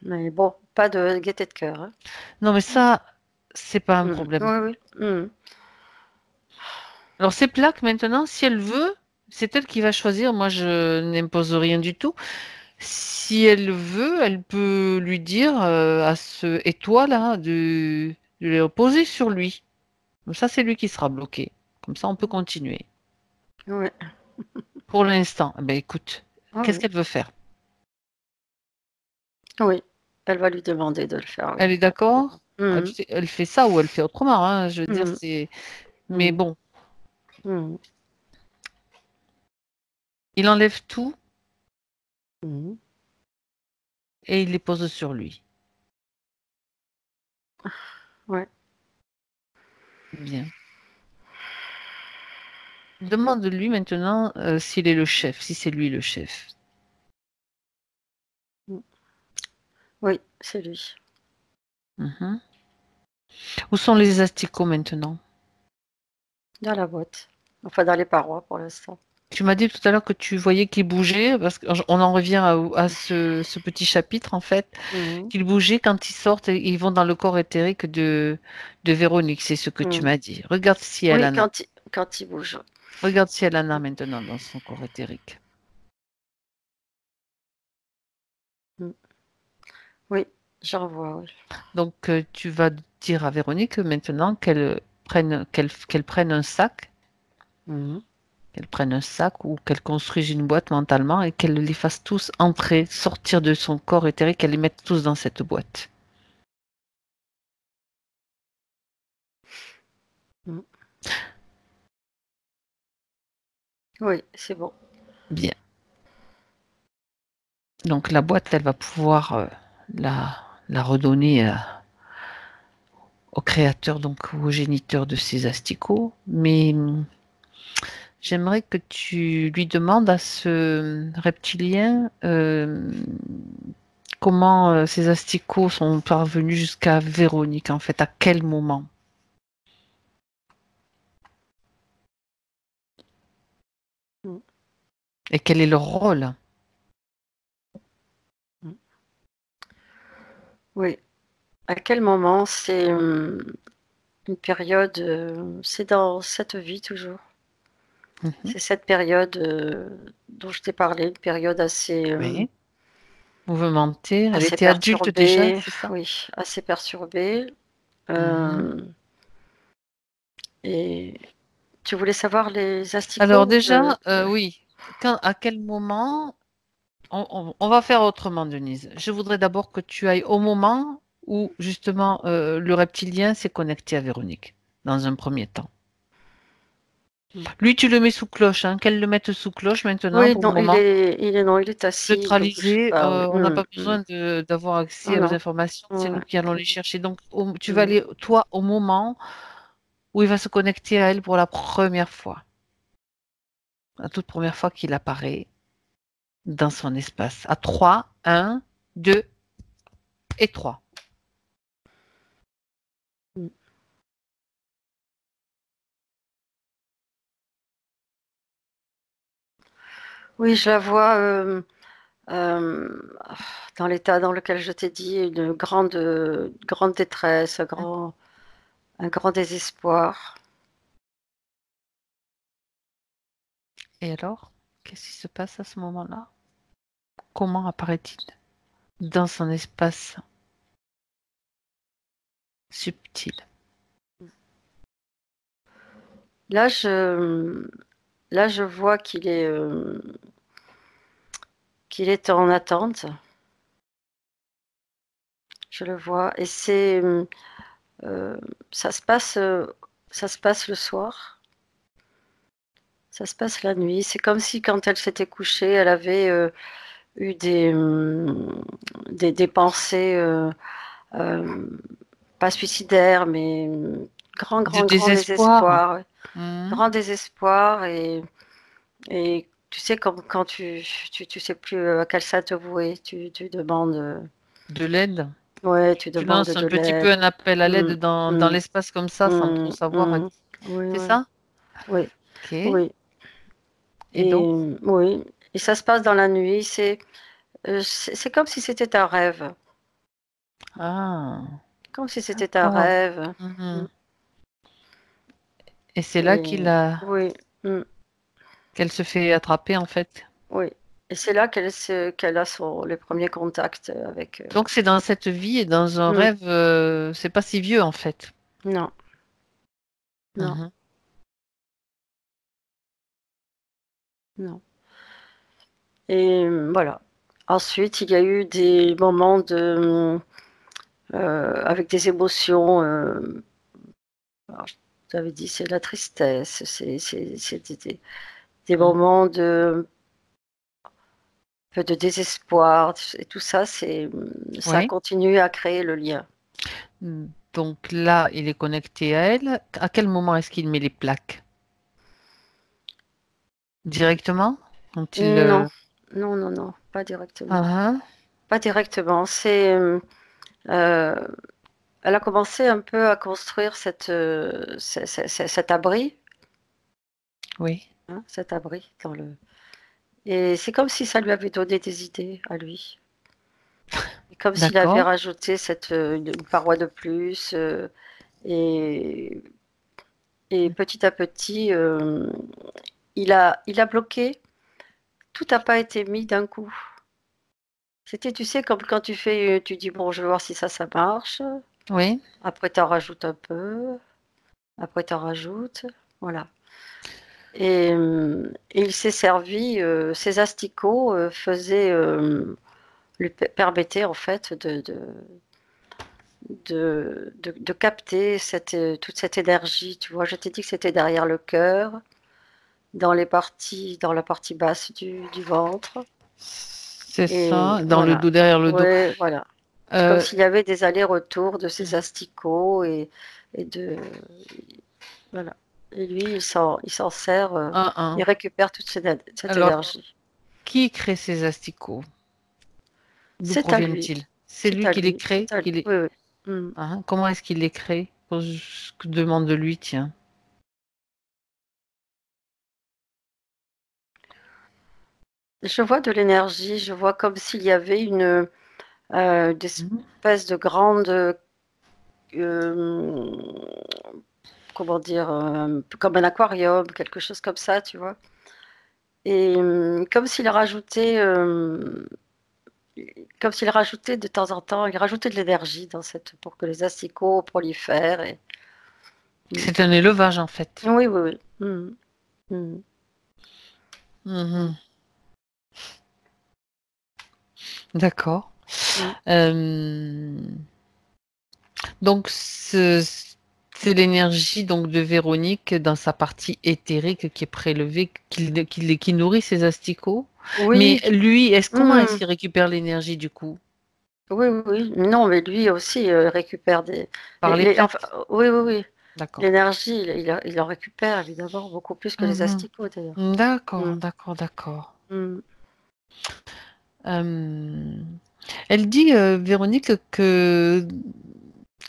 Mais bon, pas de gaieté de cœur. Hein. Non, mais ça, c'est pas un Mm. problème. Oui, oui. Mm. Alors, ces plaques, maintenant, si elle veut, c'est elle qui va choisir. Moi, je n'impose rien du tout. Si elle veut, elle peut lui dire à ce étoile-là de les reposer sur lui. Comme ça, c'est lui qui sera bloqué. Comme ça, on peut continuer. Oui, Pour l'instant, eh ben, écoute, ah qu'est-ce oui. qu'elle veut faire? Oui, elle va lui demander de le faire, oui. Elle est d'accord? Elle Mm. fait, elle fait ça ou elle fait autrement, hein, je veux dire, Mm. c'est... Mais Mm. bon, Mm. il enlève tout Mm. et il les pose sur lui. Ouais. Bien. Demande-lui maintenant s'il est le chef, si c'est lui le chef. Mm. Oui, c'est lui. Mhm. Où sont les asticots maintenant? Dans la boîte. Enfin, dans les parois pour l'instant. Tu m'as dit tout à l'heure que tu voyais qu'il bougeait, parce qu'on en revient à ce petit chapitre, en fait, Mm. qu'il bougeait quand ils sortent et ils vont dans le corps éthérique de Véronique, c'est ce que tu Mm. m'as dit. Regarde si elle Oui, en a. quand il bouge. Regarde si elle en a maintenant dans son corps éthérique. Mm. Oui, j'en vois, oui. Donc, tu vas dire à Véronique maintenant qu'elle prenne un sac, Mm. ou qu'elle construise une boîte mentalement et qu'elle les fasse tous entrer, sortir de son corps éthérique, qu'elle les mette tous dans cette boîte. Mm. Oui, c'est bon. Bien. Donc, la boîte, elle va pouvoir la, la redonner au créateur, donc au géniteur de ces asticots. Mais j'aimerais que tu lui demandes à ce reptilien comment ces asticots sont parvenus jusqu'à Véronique, en fait, à quel moment Mm. et quel est leur rôle. Mm. Oui. À quel moment c'est une période, c'est dans cette vie toujours. Mhm. C'est cette période dont je t'ai parlé, une période assez, Oui. Mouvementée. Elle assez était adulte déjà, perturbée, c'est ça? oui, assez perturbée. Mhm. Euh, et tu voulais savoir les Alors asticots? déjà, oui. À quel moment on va faire autrement, Denise. Je voudrais d'abord que tu ailles au moment où justement le reptilien s'est connecté à Véronique, dans un premier temps. Lui, tu le mets sous cloche, hein, qu'elle le mette sous cloche maintenant Oui, pour le non, moment. non, il est assis, il ne bouge Neutralisé, pas, oui. on n'a pas besoin d'avoir Oh accès aux non, informations, c'est nous ouais. qui allons les chercher. Donc, tu vas Mm. aller, toi, au moment où il va se connecter à elle pour la première fois, la toute première fois qu'il apparaît dans son espace. À 3, 1, 2 et 3. Mm. Oui, je la vois dans l'état dans lequel je t'ai dit, une grande détresse, un grand désespoir. Et alors, qu'est-ce qui se passe à ce moment-là? Comment apparaît-il dans son espace subtil? Là, là, je vois qu'il est en attente. Je le vois. Et euh, ça se passe, ça se passe le soir. Ça se passe la nuit. C'est comme si quand elle s'était couchée, elle avait eu des pensées pas suicidaires, mais Du grand désespoir. désespoir. Mhm. Grand désespoir et tu sais, comme quand tu sais plus à quelle saint te vouer, tu demandes, De l'aide. ouais, tu Tu demandes lances un de petit peu l'aide. un appel à Mm, l'aide dans mm, l'espace comme ça, sans trop savoir à mm. qui. Oui, C'est oui, ça? oui, Ok. oui. Et Et donc? oui, et ça se passe dans la nuit. C'est comme si c'était un rêve. Ah, Comme si c'était un d'accord. rêve. Mm. Mhm. Et c'est là Et oui, mm, qu'elle se fait attraper en fait. oui. Et c'est là qu'elle a les premiers contacts avec. Donc c'est dans cette vie et dans un Mm. rêve, c'est pas si vieux en fait. Non, non, Mhm. non. Et voilà. Ensuite, il y a eu des moments avec des émotions. Alors, je t'avais dit, c'est la tristesse, c'est des Mhm. moments de désespoir. Et tout ça, ça Oui. continue à créer le lien. Donc là, il est connecté à elle. À quel moment est-ce qu'il met les plaques? Directement? Quand il, Non, non, non, non, pas directement. ah, Pas directement. Euh, Elle a commencé un peu à construire cet abri, oui. hein, cet abri Et c'est comme si ça lui avait donné des idées à lui. Et comme s'il avait D'accord. rajouté une paroi de plus. Et, et petit à petit, il a bloqué. Tout n'a pas été mis d'un coup. C'était, tu sais, comme quand tu dis, bon, je vais voir si ça marche. Oui. Après, tu en rajoutes un peu. Après, tu en rajoutes. Voilà. Et il s'est servi, ces asticots permettaient en fait de capter toute cette énergie. Tu vois, je t'ai dit que c'était derrière le cœur, dans la partie basse du ventre. C'est Et ça, dans le voilà. dos, derrière le dos. Ouais, voilà. C'est comme Euh, s'il y avait des allers-retours de ces asticots et voilà. Et lui, il s'en sert, il un. récupère toute cette Alors, énergie. qui crée ces asticots? D'où C'est à lui. proviennent-ils? C'est C'est lui à qui les lui. crée, C'est à lui. qui les... Oui, oui. Mm. Hein, comment est-ce qu'il les crée? Pose que demande de lui, tiens. Je vois de l'énergie. Je vois comme s'il y avait des Mhm. espèces de grandes, comment dire, comme un aquarium, quelque chose comme ça, tu vois. Et comme s'il rajoutait de temps en temps, il rajoutait de l'énergie pour que les asticots prolifèrent. Mm. C'est un élevage en fait. Oui, oui, oui. Mm. Mm. Mm. Mhm. D'accord. Mm. Euh, donc c'est l'énergie donc de Véronique dans sa partie éthérique qui est prélevée, qui nourrit ses asticots. Mais Oui. lui, comment est-ce Mm. qu'il récupère l'énergie du coup? Oui, oui, oui. Non, mais lui aussi récupère Par les enfin, plaques. oui, oui, oui. D'accord. L'énergie, il en récupère évidemment beaucoup plus que les Mhm. asticots d'ailleurs. D'accord, Mm, d'accord, d'accord. mm. Euh, Elle dit, Véronique, que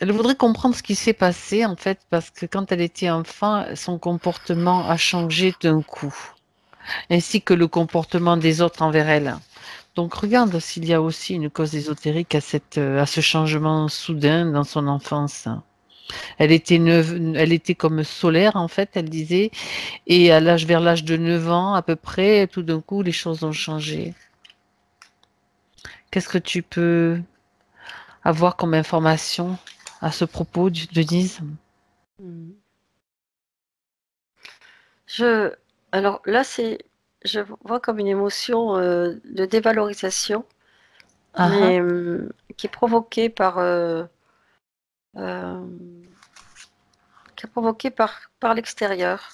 elle voudrait comprendre ce qui s'est passé, en fait, parce que quand elle était enfant, son comportement a changé d'un coup, ainsi que le comportement des autres envers elle. Donc, regarde s'il y a aussi une cause ésotérique à ce changement soudain dans son enfance. Elle était comme solaire, en fait, elle disait, et vers l'âge de 9 ans, à peu près, tout d'un coup, les choses ont changé. Qu'est-ce que tu peux avoir comme information à ce propos, Denise? Mm. Je, alors là, je vois comme une émotion de dévalorisation, Ah, ah. mais qui est provoquée par qui est provoqué par l'extérieur.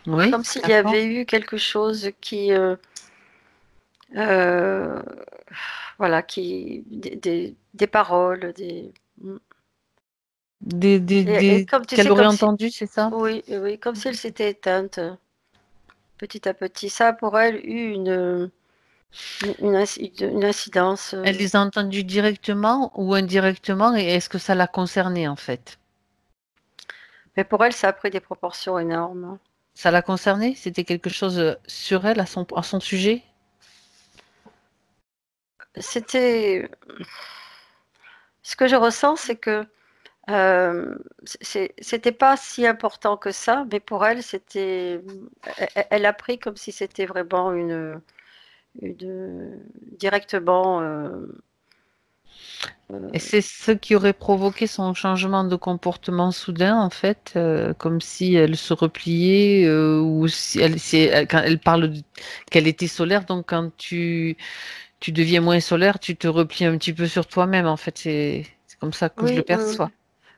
Oui, Comme s'il y d'accord. avait eu quelque chose qui, voilà, des paroles, et comme tu Qu'elle sais, aurait comme si, entendu, c'est ça? oui, oui, comme si elle s'était éteinte petit à petit. Ça a pour elle eu une incidence. Elle les a entendus directement ou indirectement et est-ce que ça l'a concernée en fait? Mais pour elle, ça a pris des proportions énormes. Ça l'a concernée? C'était quelque chose sur elle, à son sujet? C'était, ce que je ressens, c'est que c'était pas si important que ça, mais pour elle, elle a pris comme si c'était vraiment directement. Et c'est ce qui aurait provoqué son changement de comportement soudain, en fait, comme si elle se repliait, ou quand elle parle qu'elle était solaire, donc quand tu deviens moins solaire, tu te replies un petit peu sur toi-même, en fait, c'est comme ça que je le Oui, oui, perçois.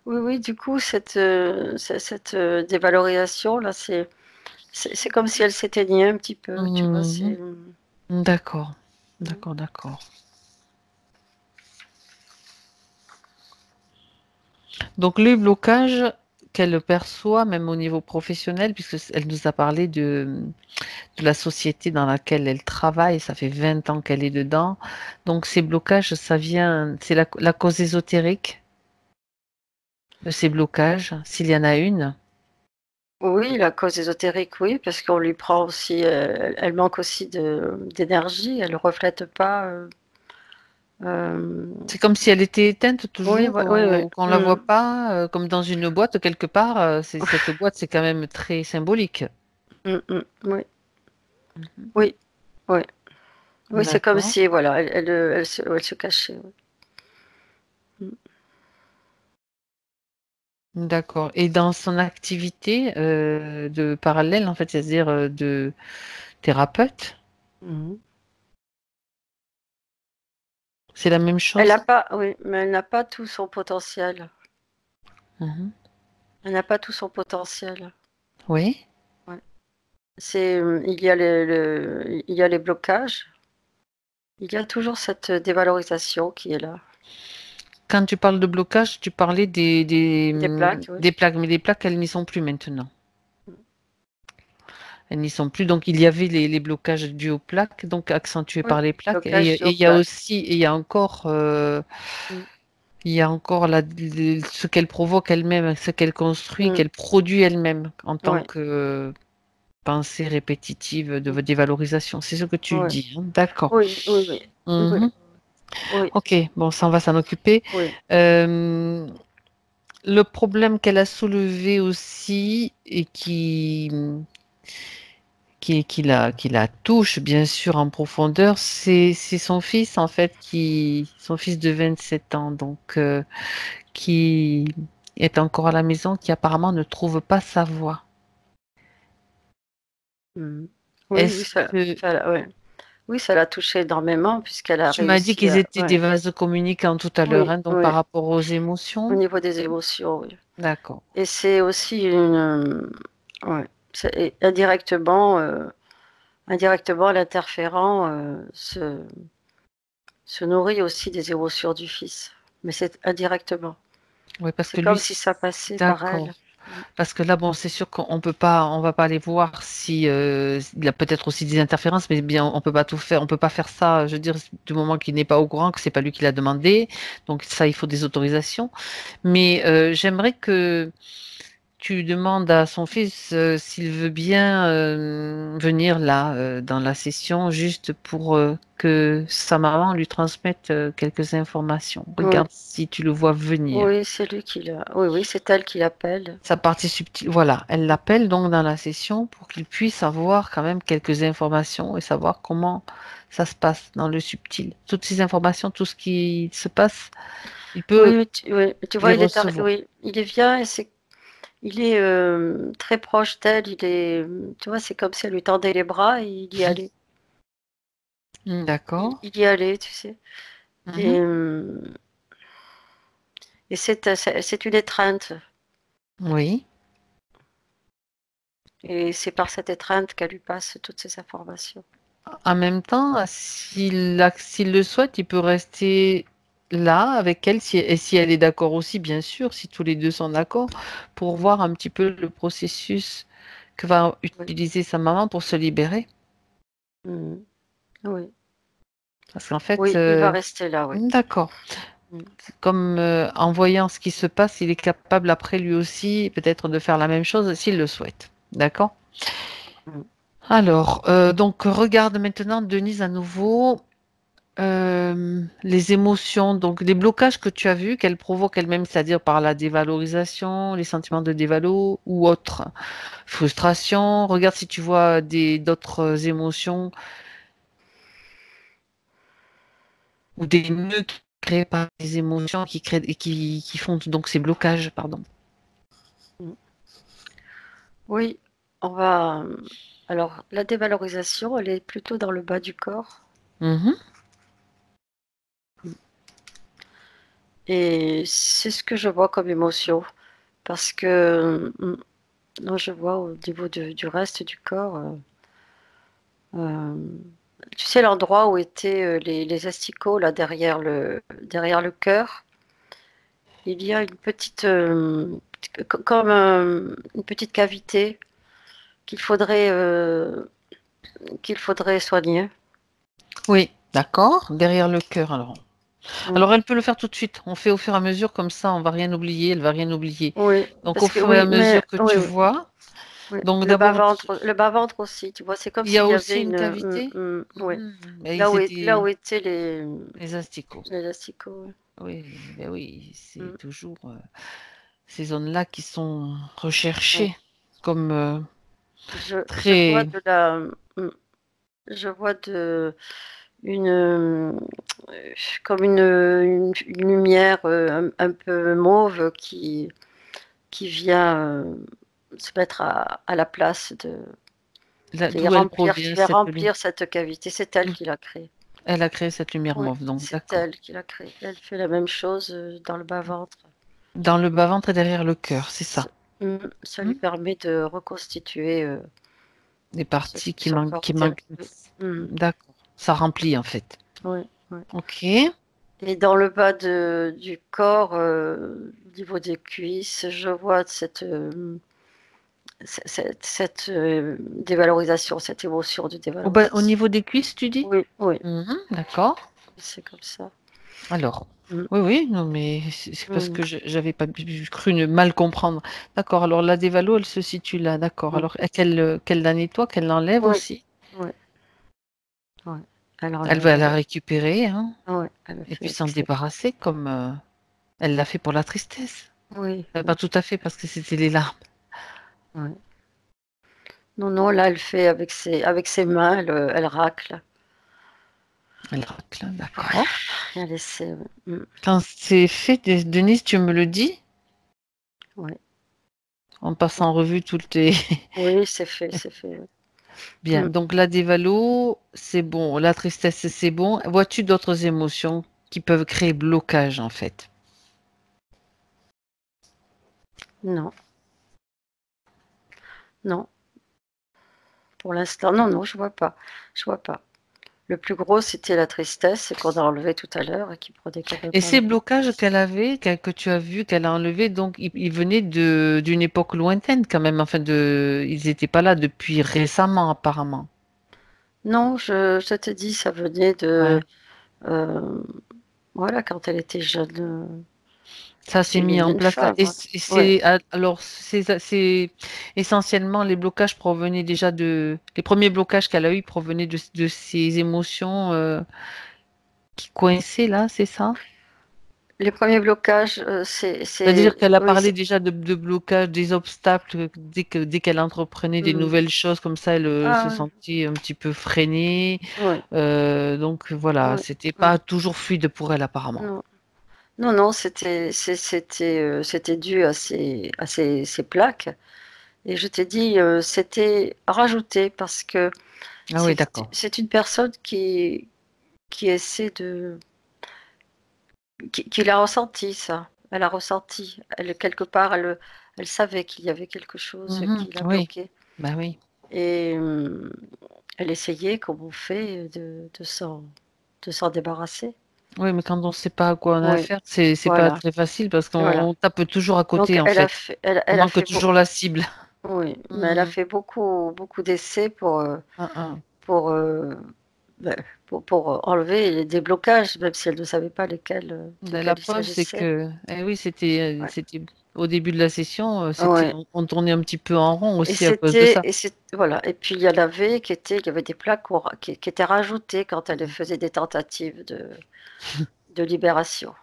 oui, oui, du coup, cette dévalorisation là, c'est comme si elle s'éteignait un petit peu, tu vois. Mhm. D'accord, d'accord, d'accord. Donc les blocages qu'elle perçoit, même au niveau professionnel, puisque elle nous a parlé de la société dans laquelle elle travaille, ça fait 20 ans qu'elle est dedans. Donc ces blocages, ça vient, c'est la cause ésotérique de ces blocages, s'il y en a une. Oui, la cause ésotérique, oui, parce qu'on lui prend aussi, elle manque aussi d'énergie, elle ne reflète pas. C'est comme si elle était éteinte Oui, toujours, oui, oui. qu'on la voit pas, comme dans une boîte quelque part. Cette boîte, c'est quand même très symbolique. Oui, Mhm. oui, oui. Oui, c'est comme D'accord. si, voilà, elle se cachait. Oui. D'accord. Et dans son activité de parallèle, en fait, c'est-à-dire de thérapeute, Mhm. c'est la même Elle chose? n'a pas, oui, mais elle n'a pas tout son potentiel. Mhm. Elle n'a pas tout son potentiel. Oui. Ouais. Il y a il y a les blocages. Il y a toujours cette dévalorisation qui est là. Quand tu parles de blocage, tu parlais Des plaques, oui. des plaques, mais les plaques, elles n'y sont plus maintenant. Elles n'y sont plus. Donc, il y avait les blocages dus aux plaques, donc accentués Oui, par les plaques. blocage Et sur il y a plaque. aussi, et Mm. il y a encore ce qu'elle provoque elle-même, ce qu'elle construit, Mm. qu'elle produit elle-même en tant Ouais. que pensée répétitive de Mm. dévalorisation. C'est ce que tu Ouais. dis, hein. D'accord. Oui, oui, oui. Oui, Mhm. oui, Ok, bon, ça on va s'en occuper. oui. Euh, le problème qu'elle a soulevé aussi et qui la touche bien sûr en profondeur, c'est son fils en fait son fils de 27 ans donc qui est encore à la maison, qui apparemment ne trouve pas sa voie. Mm. Oui, oui, Est-ce que ouais. Oui, ça l'a touchée énormément puisqu'elle a tu m'as dit réussi qu'ils à. étaient des Ouais. vases communicants tout à l'heure, Oui, hein, donc par oui. rapport aux Au émotions? niveau des émotions, oui. D'accord. Et c'est aussi ouais. Et indirectement, indirectement, l'interférent se nourrit aussi des émotions du fils. Mais c'est indirectement. Oui, parce C'est que lui, comme si ça passait par d'accord. elle. Parce que là, bon, c'est sûr qu'on peut pas, on va pas aller voir si il a peut-être aussi des interférences, mais bien, on peut pas tout faire, on peut pas faire ça. Je veux dire, du moment qu'il n'est pas au courant, que c'est pas lui qui l'a demandé, donc ça, il faut des autorisations. Mais j'aimerais que tu demandes à son fils s'il veut bien venir là dans la session, juste pour que sa maman lui transmette quelques informations. Oui, Regarde si tu le vois venir. oui, c'est lui qui l'a. Oui, oui, c'est elle qui l'appelle. Sa partie subtile, voilà, elle l'appelle donc dans la session pour qu'il puisse avoir quand même quelques informations et savoir comment ça se passe dans le subtil. Toutes ces informations, tout ce qui se passe, il peut Oui, oui, tu les vois, recevoir. oui, il est bien et il est très proche d'elle. Tu vois, c'est comme si elle lui tendait les bras et il y allait. D'accord. Il y allait, tu sais. Et, Mhm. et c'est une étreinte. Oui. Et c'est par cette étreinte qu'elle lui passe toutes ces informations. En même temps, s'il le souhaite, il peut rester là avec elle, et si elle est d'accord aussi, bien sûr, si tous les deux sont d'accord, pour voir un petit peu le processus que va Oui. utiliser sa maman pour se libérer. Mhm. Oui. Parce qu'en fait, Oui, il va rester là, oui. d'accord. Mm. Comme en voyant ce qui se passe, il est capable après lui aussi peut-être de faire la même chose s'il le souhaite. D'accord? Mm. Alors, donc regarde maintenant Denise à nouveau. Les émotions, donc les blocages que tu as vus, qu'elles provoquent elles-mêmes, c'est-à-dire par la dévalorisation, les sentiments de dévalo ou autres, frustration. Regarde si tu vois d'autres émotions ou des nœuds créés par les émotions qui créent et qui font donc ces blocages, pardon. Mm. Oui, on va. Alors, la dévalorisation, elle est plutôt dans le bas du corps. Mhm. Et c'est ce que je vois comme émotion. Parce que non, je vois au niveau du reste du corps, euh, tu sais, l'endroit où étaient les asticots, là, derrière le cœur, il y a une petite, comme une petite cavité qu'il faudrait soigner. Oui, d'accord, derrière le cœur alors. Mm. Alors elle peut le faire tout de suite. On fait au fur et à mesure, comme ça on va rien oublier, elle va rien oublier. Oui, Donc au parce que fur et à oui, mais mesure que oui, tu oui, vois, oui. donc d'abord Le bas-ventre aussi, tu vois, c'est comme il y a s'il y aussi avait une cavité. oui, Mais ils là étaient où étaient les asticots. les asticots. Oui, ben oui, c'est Mm. toujours ces zones-là qui sont Oui. recherchées comme Je vois très. de la, mm, je vois une, euh, comme une lumière un peu mauve qui vient se mettre à la place D'où elle provient, qui va cette lumière. remplir cette cavité. C'est elle qui l'a créée. Elle a créé cette lumière Oui, mauve, donc c'est d'accord. elle qui l'a créée. Elle fait la même chose dans le bas-ventre. Dans le bas-ventre et derrière le cœur, c'est Ça, ça. ça Hmm. lui permet de reconstituer Des parties son qui corps manquent. Mm. D'accord. Ça remplit en fait. Oui, oui. Ok. Et dans le bas du corps, au niveau des cuisses, je vois cette dévalorisation, cette émotion de Au dévalorisation. niveau des cuisses, tu dis? Oui, oui, Mhm, d'accord. c'est comme ça. Alors, Mm, oui, oui, non, mais c'est parce mm, que j'avais pas cru ne mal comprendre. D'accord, alors la dévalo, elle se situe là, d'accord. mm. Alors, qu'elle la nettoie, qu'elle l'enlève Oui, aussi. oui, oui. Elle Elle va enlève, la récupérer, hein, oui, elle le et fait puis avec s'en ses... débarrasser comme elle l'a fait pour la tristesse. Oui, Pas oui, tout à fait, parce que c'était les larmes. oui. Non, non, là, elle fait avec ses mains, elle racle. Elle racle, d'accord. Rien laisser. Quand c'est fait, Denise, tu me le dis, Ouais. en passant en revue toutes les. Oui, c'est fait, c'est fait. Ouais. Bien, Mm. donc la dévalo, c'est bon. La tristesse, c'est bon. Vois-tu d'autres émotions qui peuvent créer blocage, en fait? Non, non. Pour l'instant, non, non, je vois pas. Je vois pas. Le plus gros, c'était la tristesse qu'on a enlevé tout à l'heure et qui prenait quand même Et pas mal ces de blocages place. qu'elle avait, que tu as vu, qu'elle a enlevés, donc ils venaient d'une époque lointaine quand même. Enfin, ils n'étaient pas là depuis récemment, apparemment. Non, je te dis, ça venait Ouais. euh, voilà, quand elle était jeune, Ça s'est mis en jeune place là. femme. Ouais. Ouais. Alors, c'est essentiellement les blocages provenaient déjà les premiers blocages qu'elle a eus provenaient de ces émotions qui coinçaient là, c'est ça? Les premiers blocages, C'est-à-dire qu'elle a oui, parlé déjà de blocage, des obstacles, dès qu'elle entreprenait des hmm. nouvelles choses comme ça, elle se Ah, sentait un petit peu freinée. ouais, Donc voilà, ouais, c'était ouais. pas toujours fluide pour elle apparemment. Non, non, non, c'était dû ces plaques. Et je t'ai dit, c'était rajouté parce que Ah oui, d'accord. c'est une personne qui essaie qui l'a ressenti, ça. Elle a ressenti. Elle, quelque part, elle savait qu'il y avait quelque chose Mhm, qui l'a oui, bloqué. Bah oui. Et elle essayait, comme on fait, de s'en débarrasser. Oui, mais quand on ne sait pas à quoi on a Oui, affaire, c'est pas voilà, très facile parce voilà. qu'on tape toujours à Donc côté, en fait. On elle a manque fait beau toujours la cible. oui, mais elle a Mmh. fait beaucoup d'essais Hein, hein. pour, bah, pour enlever des blocages, même si elle ne savait pas lesquels, Ben, la desquels il preuve, c'est s'agissait. que, eh oui, Ouais. c'était au début de la session, c'était, Ouais. on tournait un petit peu en rond aussi à cause de ça. Voilà, et puis il y en avait il y avait des plats qui étaient rajoutés quand elle Mmh. faisait des tentatives de libération.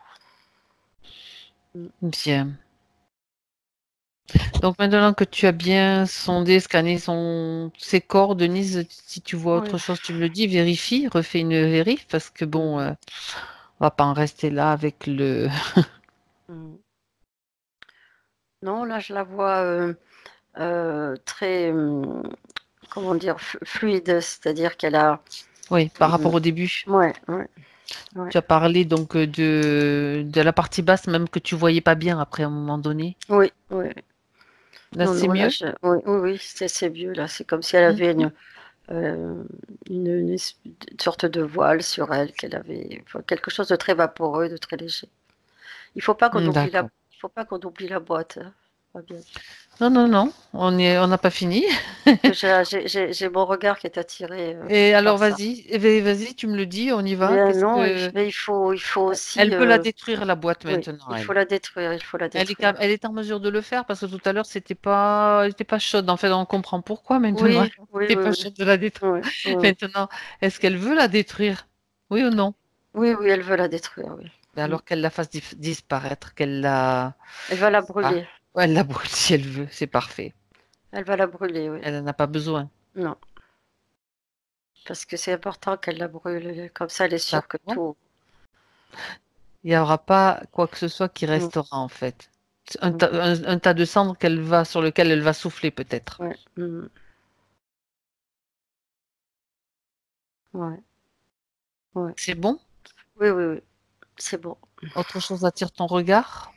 Mmh. Bien. Donc maintenant que tu as bien sondé, scanné ses corps, Denise, si tu vois Oui. autre chose, tu me le dis, vérifie, refais une vérif, parce que bon, Mmh. on va pas en rester là avec le. Mmh. Non, là je la vois, très, comment dire? Fluide, c'est-à-dire qu'elle a Oui, par mmh, rapport au début. ouais, ouais, ouais. Tu as parlé donc de la partie basse, même que tu voyais pas bien après à un moment donné. Oui, oui. Là, Non, c'est non, là mieux? je oui, oui, oui, c'est mieux là, c'est comme si elle avait Mhm. heu, une sorte de voile sur elle, qu'elle avait enfin quelque chose de très vaporeux, de très léger. D'accord. Il faut pas qu'on oublie la boîte, hein, Fabienne. Non, non, non, on n'a pas fini. Que j'ai mon regard qui est attiré, Et alors, par ça. vas-y, eh ben, vas-y, tu me le dis, on y va. Mais Qu'est-ce non, que il faut aussi, elle peut la détruire la boîte oui, maintenant, il faut elle. la détruire, il faut la Elle détruire. est en mesure de le faire parce que tout à l'heure elle était pas chaude. En fait, on comprend pourquoi maintenant. Oui, oui, Elle était oui, pas oui. chaude de la détruire. Oui, oui, oui. Maintenant, est-ce qu'elle veut la détruire? Oui ou non? Oui, oui, elle veut la détruire, oui. Mais Mmh. alors qu'elle la fasse disparaître, qu'elle la, Elle va la ah, brûler. ouais, elle la brûle si elle veut, c'est parfait. Elle va la brûler, oui. Elle n'en a pas besoin. Non, parce que c'est important qu'elle la brûle, comme ça elle est sûre que D'accord. tout Il n'y aura pas quoi que ce soit qui mmh, restera en fait. C'est mmh, un tas de cendres sur lequel elle va souffler peut-être. ouais, mmh, ouais, ouais. C'est bon? Oui, oui, oui, c'est bon. Autre chose attire ton regard?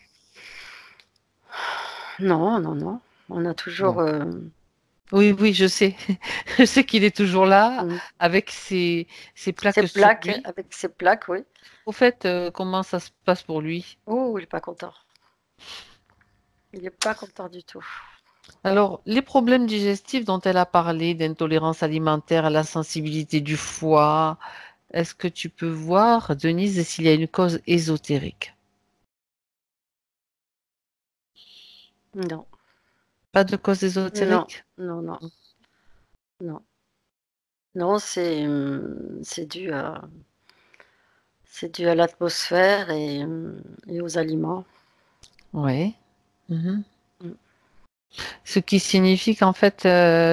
Non, non, non, on a toujours, Bon. Oui, oui, je sais. Je sais qu'il est toujours là mmh, avec ses plaques sur lui. avec ces plaques, oui. Au fait, comment ça se passe pour lui? Oh, il est pas content. Il est pas content du tout. Alors, les problèmes digestifs dont elle a parlé, d'intolérance alimentaire, à la sensibilité du foie, est-ce que tu peux voir, Denise, s'il y a une cause ésotérique? Non, Pas de cause non, ésotérique? non, non, non. Non, c'est dû à l'atmosphère et aux aliments. Oui. Mhm. Mmh. Ce qui signifie qu'en fait,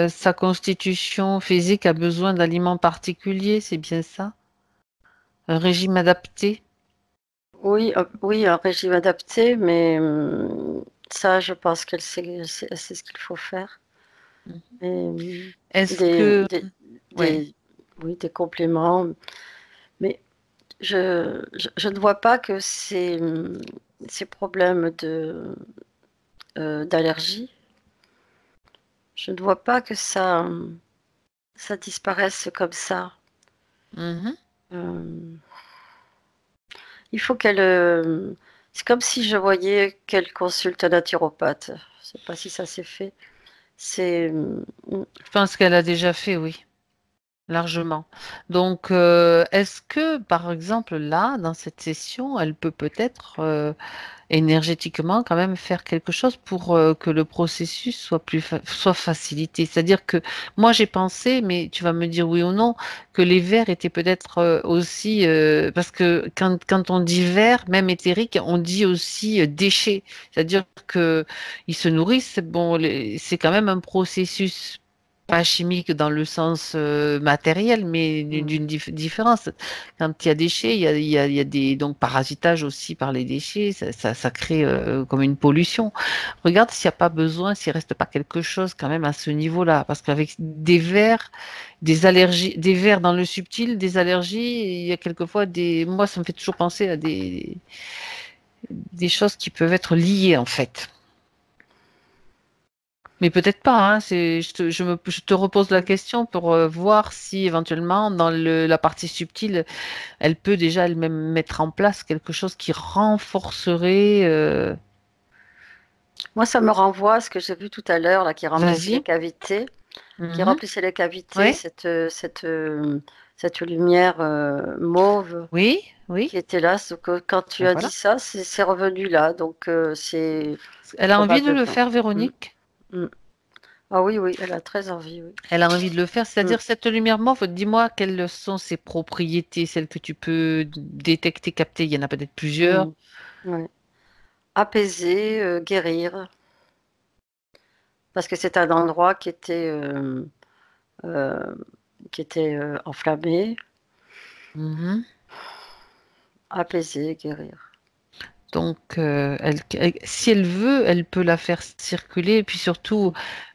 sa constitution physique a besoin d'aliments particuliers, c'est bien ça? Un régime adapté? Oui, oui, un régime adapté, mais ça, je pense qu'elle sait elle sait ce qu'il faut faire Mmh. et Est-ce des que des ouais. des oui, des compléments, mais je ne vois pas que ces problèmes d'allergie, je ne vois pas que ça disparaisse comme ça. Mmh. Hem, il faut qu'elle, c'est comme si je voyais qu'elle consulte un naturopathe. Je sais pas si ça s'est fait. C'est, Je pense qu'elle a déjà fait, oui. Largement. Donc, est-ce que, par exemple, là, dans cette session, elle peut peut-être, énergétiquement, quand même faire quelque chose pour, que le processus soit facilité? C'est-à-dire que moi, j'ai pensé, mais tu vas me dire oui ou non, que les vers étaient peut-être, aussi, parce que quand on dit vers, même éthérique, on dit aussi, déchets. C'est-à-dire qu'ils se nourrissent, bon, c'est quand même un processus pas chimique dans le sens matériel, mais mmh, d'une différence. Quand il y a déchets, il y a des donc parasitage aussi par les déchets, ça crée comme une pollution. Regarde s'il n'y a pas besoin, s'il reste pas quelque chose quand même à ce niveau-là, parce qu'avec des vers, des allergies, des vers dans le subtil, des allergies, il y a quelquefois moi ça me fait toujours penser à des choses qui peuvent être liées en fait. Mais peut-être pas, hein, je te repose la question pour voir si éventuellement dans la partie subtile, elle peut déjà elle-même mettre en place quelque chose qui renforcerait. Moi, ça me renvoie à ce que j'ai vu tout à l'heure, là, qui remplissait les Vas-y. cavités. Qui Mhm. remplissait les cavités, Ouais. cette lumière mauve Oui, oui. qui était là. Donc, quand tu Ben as dit voilà. ça, c'est revenu là. Donc, c'est Elle a envie de le probablement. faire, Mm, Véronique. mm. Ah oui, oui, elle a très envie, oui. Elle a envie de le faire. Mm, C'est-à-dire, cette lumière mauve, dis-moi quelles sont ses propriétés, celles que tu peux détecter, capter. Il y en a peut-être plusieurs. mm, ouais. Apaiser, guérir, parce que c'est un endroit euh, qui était enflammé. Mhm. Apaiser, guérir. Donc, si elle veut, elle peut la faire circuler. Et puis surtout,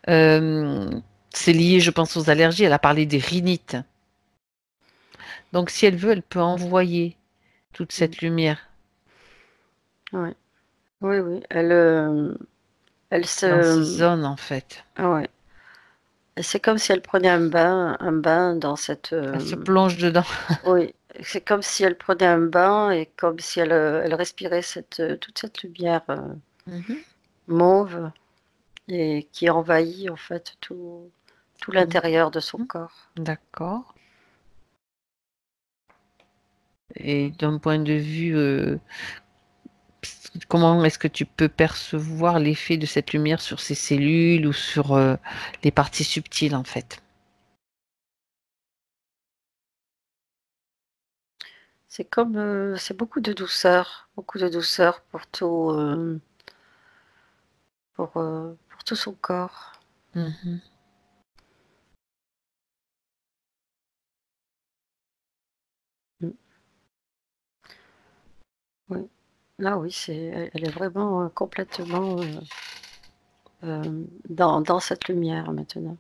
euh, c'est lié, je pense, aux allergies. Elle a parlé des rhinites. Donc, si elle veut, elle peut envoyer toute Mm, cette lumière ouais. Oui, oui. Elle dans ces se. zones, en fait. Ah ouais. Et c'est comme si elle prenait un bain dans cette. Elle se plonge dedans. Oui, c'est comme si elle prenait un bain et comme si elle respirait toute cette lumière Mhm. mauve et qui envahit en fait tout l'intérieur de son Mhm. corps. D'accord. Et d'un point de vue, comment est-ce que tu peux percevoir l'effet de cette lumière sur ces cellules ou sur les parties subtiles, en fait? C'est beaucoup de douceur pour tout son corps. Mhm. Mm. Oui, là oui, elle est vraiment complètement dans cette lumière maintenant.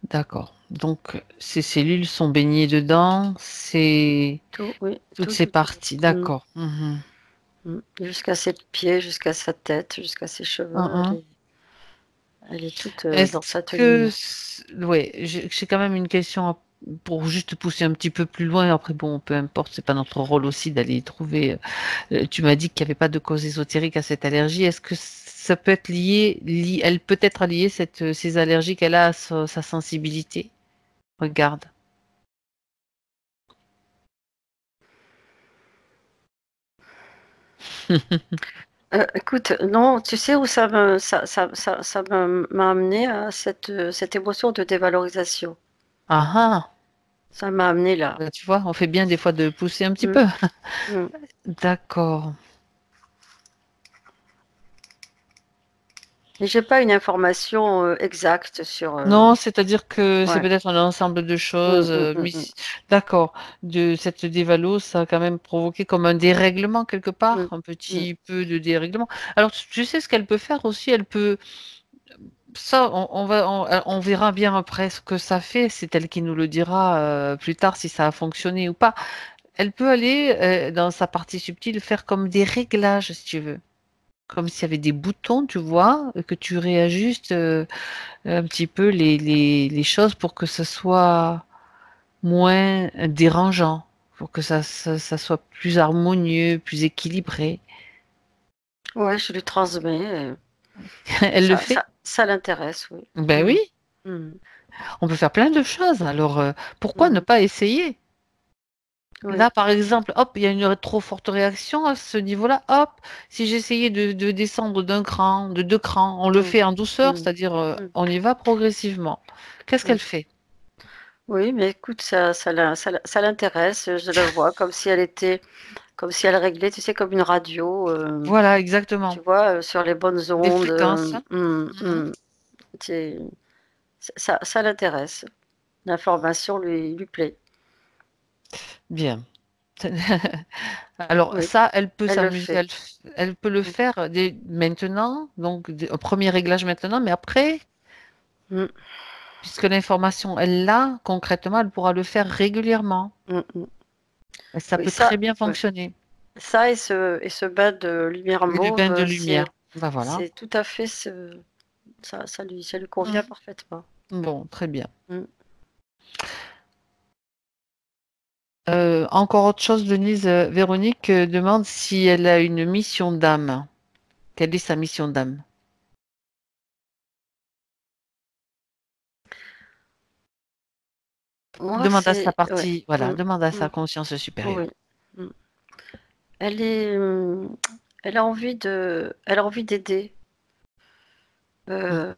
D'accord. Donc, ces cellules sont baignées dedans, c'est Tout, oui, toutes ces tout. parties. Mm. D'accord. Mhm. Jusqu'à ses pieds, jusqu'à sa tête, jusqu'à ses cheveux, Mhm. elle est toute Est-ce dans cette que, lumière. ouais, j'ai quand même une question pour juste pousser un petit peu plus loin. Après, bon, peu importe, c'est pas notre rôle aussi d'aller trouver. Tu m'as dit qu'il n'y avait pas de cause ésotérique à cette allergie. Est-ce que ça peut être elle peut être liée ces allergies qu'elle a à sa sensibilité? Regarde. Écoute, non, tu sais où m'a amené à cette émotion de dévalorisation. Ah ah. Ça m'a amené là. Bah, tu vois, on fait bien des fois de pousser un petit Mm, peu. mm. D'accord. Mais j'ai pas une information exacte sur. Non, c'est-à-dire que c'est Ouais. peut-être un ensemble de Mm, choses. mm, mm, mm, D'accord. De cette dévalo, ça a quand même provoqué comme un dérèglement quelque part, mm, un mm. petit peu de dérèglement. Alors, tu sais ce qu'elle peut faire aussi, elle peut. Ça, on verra bien après ce que ça fait. C'est elle qui nous le dira plus tard si ça a fonctionné ou pas. Elle peut aller dans sa partie subtile faire comme des réglages, si tu veux. Comme s'il y avait des boutons, tu vois, que tu réajustes un petit peu les choses pour que ce soit moins dérangeant, pour que ça soit plus harmonieux, plus équilibré. Ouais, je lui transmets. Elle le fait? Ça l'intéresse, oui. Ben Mm, oui, mm, on peut faire plein de choses. Alors, pourquoi ne mm. pas essayer? Oui. Là, par exemple, hop, il y a une trop forte réaction à ce niveau-là. Hop, si j'essayais de descendre d'un cran, de deux crans, on le Mm, fait en douceur, mm, c'est-à-dire mm, on y va progressivement. Qu'est-ce qu'elle mm. fait? Oui, mais écoute, ça l'intéresse. Je le vois comme si elle réglait, tu sais, comme une radio, Voilà, tu exactement. vois, sur les bonnes Des ondes. fréquences. Mhm. C'est- ça l'intéresse. L'information lui plaît. Bien. Alors Oui, ça, elle peut elle le s'amuser, fait. elle peut le Mm, faire maintenant, donc un premier réglage maintenant, mais après, mm, puisque l'information, elle l'a, concrètement, elle pourra le faire régulièrement. mm, mm. Et ça Oui, peut très bien ouais. fonctionner. Ça et ce bain de lumière Et le bain mauve, de lumière. Ben voilà. c'est tout à fait ce. Ça lui convient parfaitement. Bon, très bien. Mm. Encore autre chose, Denise, Véronique demande si elle a une mission d'âme. Quelle est sa mission d'âme? Moi, Demande à sa c'est ouais. partie, voilà, Mm, demande à mm, sa conscience oui. supérieure. Mm. Elle est, elle a envie d'aider Mm. euh,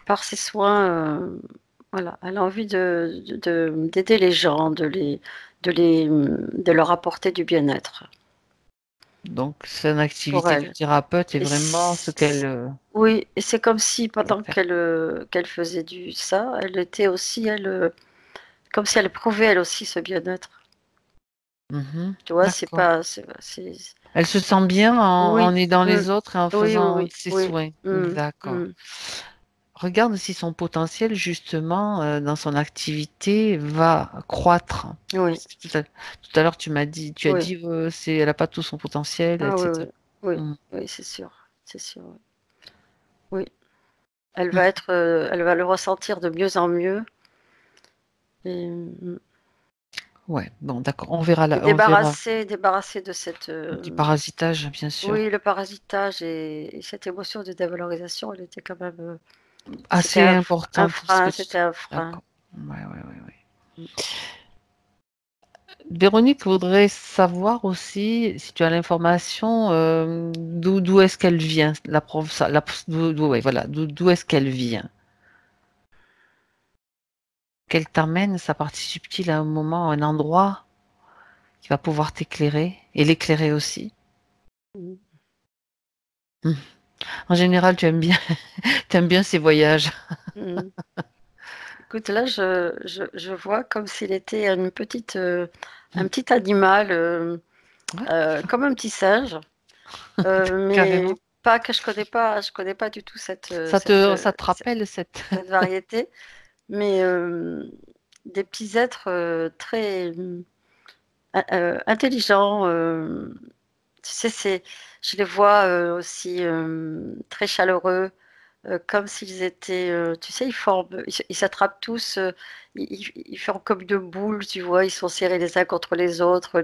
par ses soins. Voilà, elle a envie d'aider les gens, de leur apporter du bien-être Donc, son pour activité de elle. thérapeute est Et vraiment ce qu'elle oui, et c'est comme si doit pendant faire. qu'elle faisait ça, elle était aussi, comme si elle éprouvait elle aussi ce bien-être. Mhm. Tu vois, c'est D'accord. pas, Elle se sent bien oui, en aidant mm, les autres et en oui, faisant oui, ses oui, soins. oui, D'accord. Regarde si son potentiel, justement, dans son activité, va croître. oui, Parce que tout à l'heure, tu as oui. dit, elle n'a pas tout son potentiel, Ah oui, etc. oui, oui, Mm. oui, c'est sûr. Oui. Oui. Mm. Elle va le ressentir de mieux en mieux et, Ouais, bon, d'accord. On verra et là, on verra débarrasser de cette, du parasitage, bien sûr. oui, le parasitage et cette émotion de dévalorisation, elle était quand même, c'était Assez importante. Ce que c'était un frein. D'accord. Ouais, ouais, ouais, ouais. Véronique voudrait savoir aussi si tu as l'information d'où est-ce qu'elle vient, la prof, ouais, voilà, d'où est-ce qu'elle vient, qu'elle t'amène sa partie subtile à un moment, à un endroit qui va pouvoir t'éclairer et l'éclairer aussi. Mm. Hmm. En général, tu aimes bien ces voyages. Mm. Écoute, là, je vois comme s'il était un Hmm. petit animal, Ouais, comme un petit singe, carrément. mais pas que je connais pas du tout Ça te rappelle cette. cette variété, mais des petits êtres très intelligents. Tu sais, je les vois aussi très chaleureux, comme s'ils étaient, tu sais, ils s'attrapent tous, ils forment comme de boules, tu vois, ils sont serrés les uns contre les autres,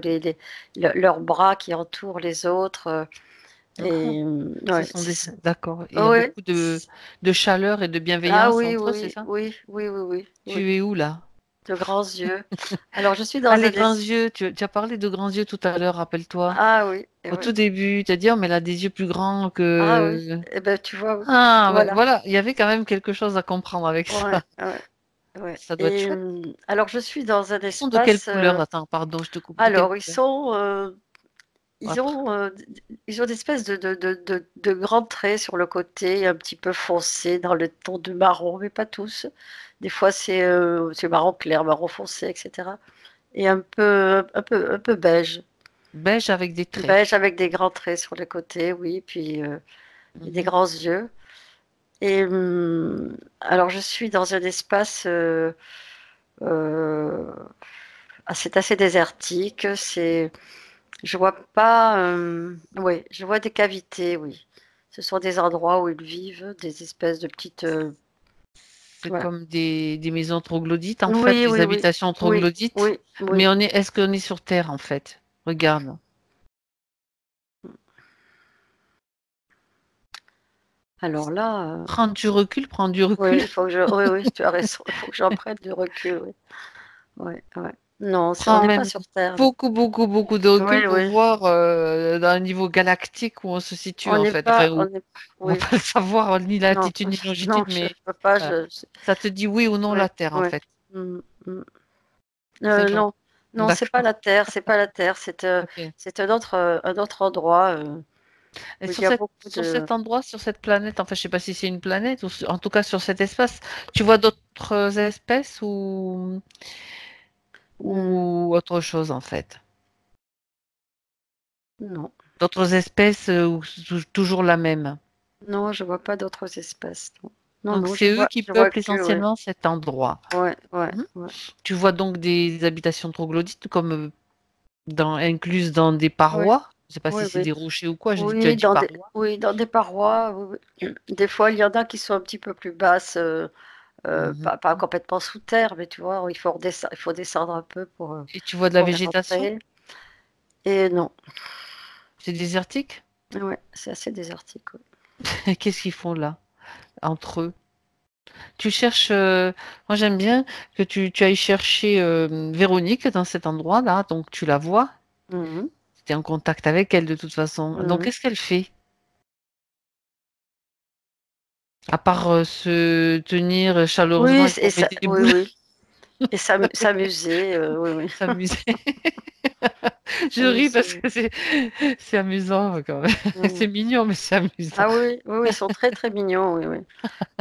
leurs bras qui entourent les autres. Ah, Et ce ouais, sont des. D'accord. Il y a ouais. beaucoup de chaleur et de Ah bienveillance oui, entre eux, c'est oui, ça? oui, oui, oui, oui, oui. Tu es où là? De grands yeux. Alors, je suis Ah, dans les un grands yeux, tu as parlé de grands yeux tout à l'heure, rappelle-toi. Ah oui, et Au ouais. tout début, tu as dit, oh, mais elle a des yeux plus grands Ah oui, que. eh ben tu vois, oui. Ah, ouais, Voilà. voilà, il y avait quand même quelque chose à comprendre avec Ouais, ça. ouais, ouais. Ça doit être Et chouette. alors, je suis dans un Ils sont de quelle espace. couleur? Attends, pardon, je te coupe. De quelle Alors, couleur? ils Après. ont, ils ont des espèces de grands traits sur le côté, un petit peu foncés dans le ton de marron, mais pas tous. Des fois, c'est marron clair, marron foncé, etc. Et un peu beige. Beige avec des traits. Beige avec des grands traits sur les côtés, oui, puis et des Mhm. grands yeux. Et alors, je suis dans un espace, euh, c'est assez désertique. Je vois pas, oui, je vois des cavités, oui. Ce sont des endroits où ils vivent, des espèces de petites, C'est voilà. comme des maisons troglodytes, en fait, Oui, des oui, oui, habitations oui, troglodytes. oui, oui. Mais est-ce qu'on est sur Terre, en fait? Regarde. Alors là, Prends du oui, recul. oui, oui, tu as raison, il faut que j'en prenne du recul, oui. Ouais, ouais. Non, on Prends n'est pas même sur Terre, là. beaucoup, beaucoup, beaucoup de recul Oui, pour oui. voir dans un niveau galactique où on se situe, On en n'est fait. Enfin, pas, où on est, on va oui. pas le savoir ni Non, latitude ni non, longitude, je mais peux pas, voilà. Ça te dit oui ou non ouais, la Terre, en ouais. fait. Mm, mm. C'est un genre. Non, non, c'est pas D'accord. la Terre, c'est pas la Terre, Ok. c'est un autre endroit Et où il y a beaucoup sur de. cet endroit, sur cette planète, enfin, je sais pas si c'est une planète ou en tout cas sur cet espace, tu vois d'autres espèces Hmm, ou autre chose, en fait. non, D'autres espèces ou toujours la même. non, je vois pas d'autres espèces. Non, non, Donc, non, c'est eux qui je vois peuplent que, ouais, essentiellement cet endroit. ouais, ouais, Mhm. ouais, Tu vois donc des habitations troglodytes comme incluses dans des ouais, parois. Je sais pas si Oui, c'est oui. des rochers ou quoi, tu as Oui, dit parois. dans des parois, oui, oui. Des fois, il y en a qui sont un petit peu plus basses, Mhm. pas complètement sous terre, mais tu vois, il faut descendre un peu Et tu vois de la y végétation? rentrer. Et non, C'est désertique? ouais, c'est assez désertique. Ouais. Qu'est-ce qu'ils font là, entre eux? Tu cherches, moi j'aime bien que tu ailles chercher Véronique dans cet endroit-là, donc tu la vois, Mhm, tu es en contact avec elle de toute façon. Donc mhm. qu'est-ce qu'elle fait? À part se tenir chaleureusement Oui, et pour mettre des oui, boules, oui. Et s'amuser, oui, oui. s'amuser. Je ris S'amuser, parce oui. que c'est amusant quand même. C'est Mhm. mignon, mais c'est amusant. Ah oui, oui, oui, ils sont très, très mignons, oui, oui.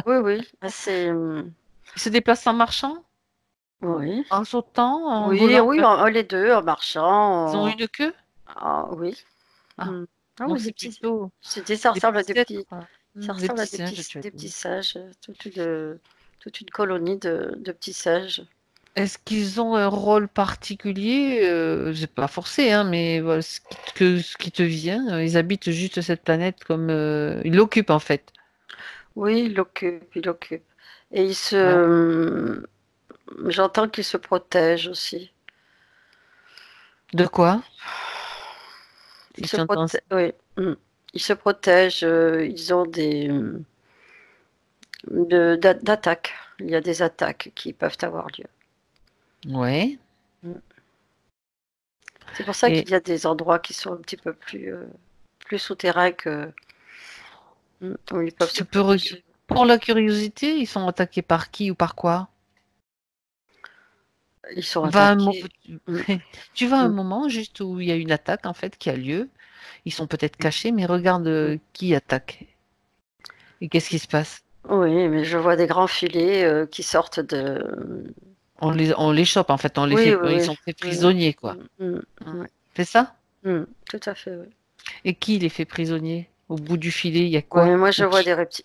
Oui, oui, assez, Ils se déplacent en marchant, oui. en sautant, en Oui, volant. oui, les 2, en marchant, Ils ont une queue? oui. Ah, Mmh. Ah oui, donc c'est plutôt ça des ressemble à petits êtres. Des petits singes, tu as des petits dit. singes, toute une colonie de petits singes. Est-ce qu'ils ont un rôle particulier? C'est pas forcé, hein, mais voilà, ce qui te vient, ils habitent juste cette planète comme ils l'occupent en fait. Oui, ils l'occupent et Ouais. j'entends qu'ils se protègent aussi. De quoi? Ils Si se tu entends ça. protègent, oui, ils se protègent, ils ont d'attaques. Il y a des attaques qui peuvent avoir lieu. Ouais. Mmh. C'est pour ça Et qu'il y a des endroits qui sont un petit peu plus souterrains où ils peuvent se tu peux protéger. pour la curiosité, ils sont attaqués par qui ou par quoi? Ils sont Va un attaqués. Mmh, tu vas à un mmh, moment juste où il y a une attaque en fait qui a lieu. Ils sont peut-être cachés, mais regarde mmh. qui attaque et qu'est-ce qui se passe? Oui, mais je vois des grands filets, qui sortent de On les chope en fait, on les oui, fait, oui, ils oui, sont faits oui, oui. prisonniers quoi. Mmh. Ouais. C'est ça? Tout à fait, oui. Et qui les fait prisonniers? Au bout du filet, il y a Ouais, quoi? moi Ou qui?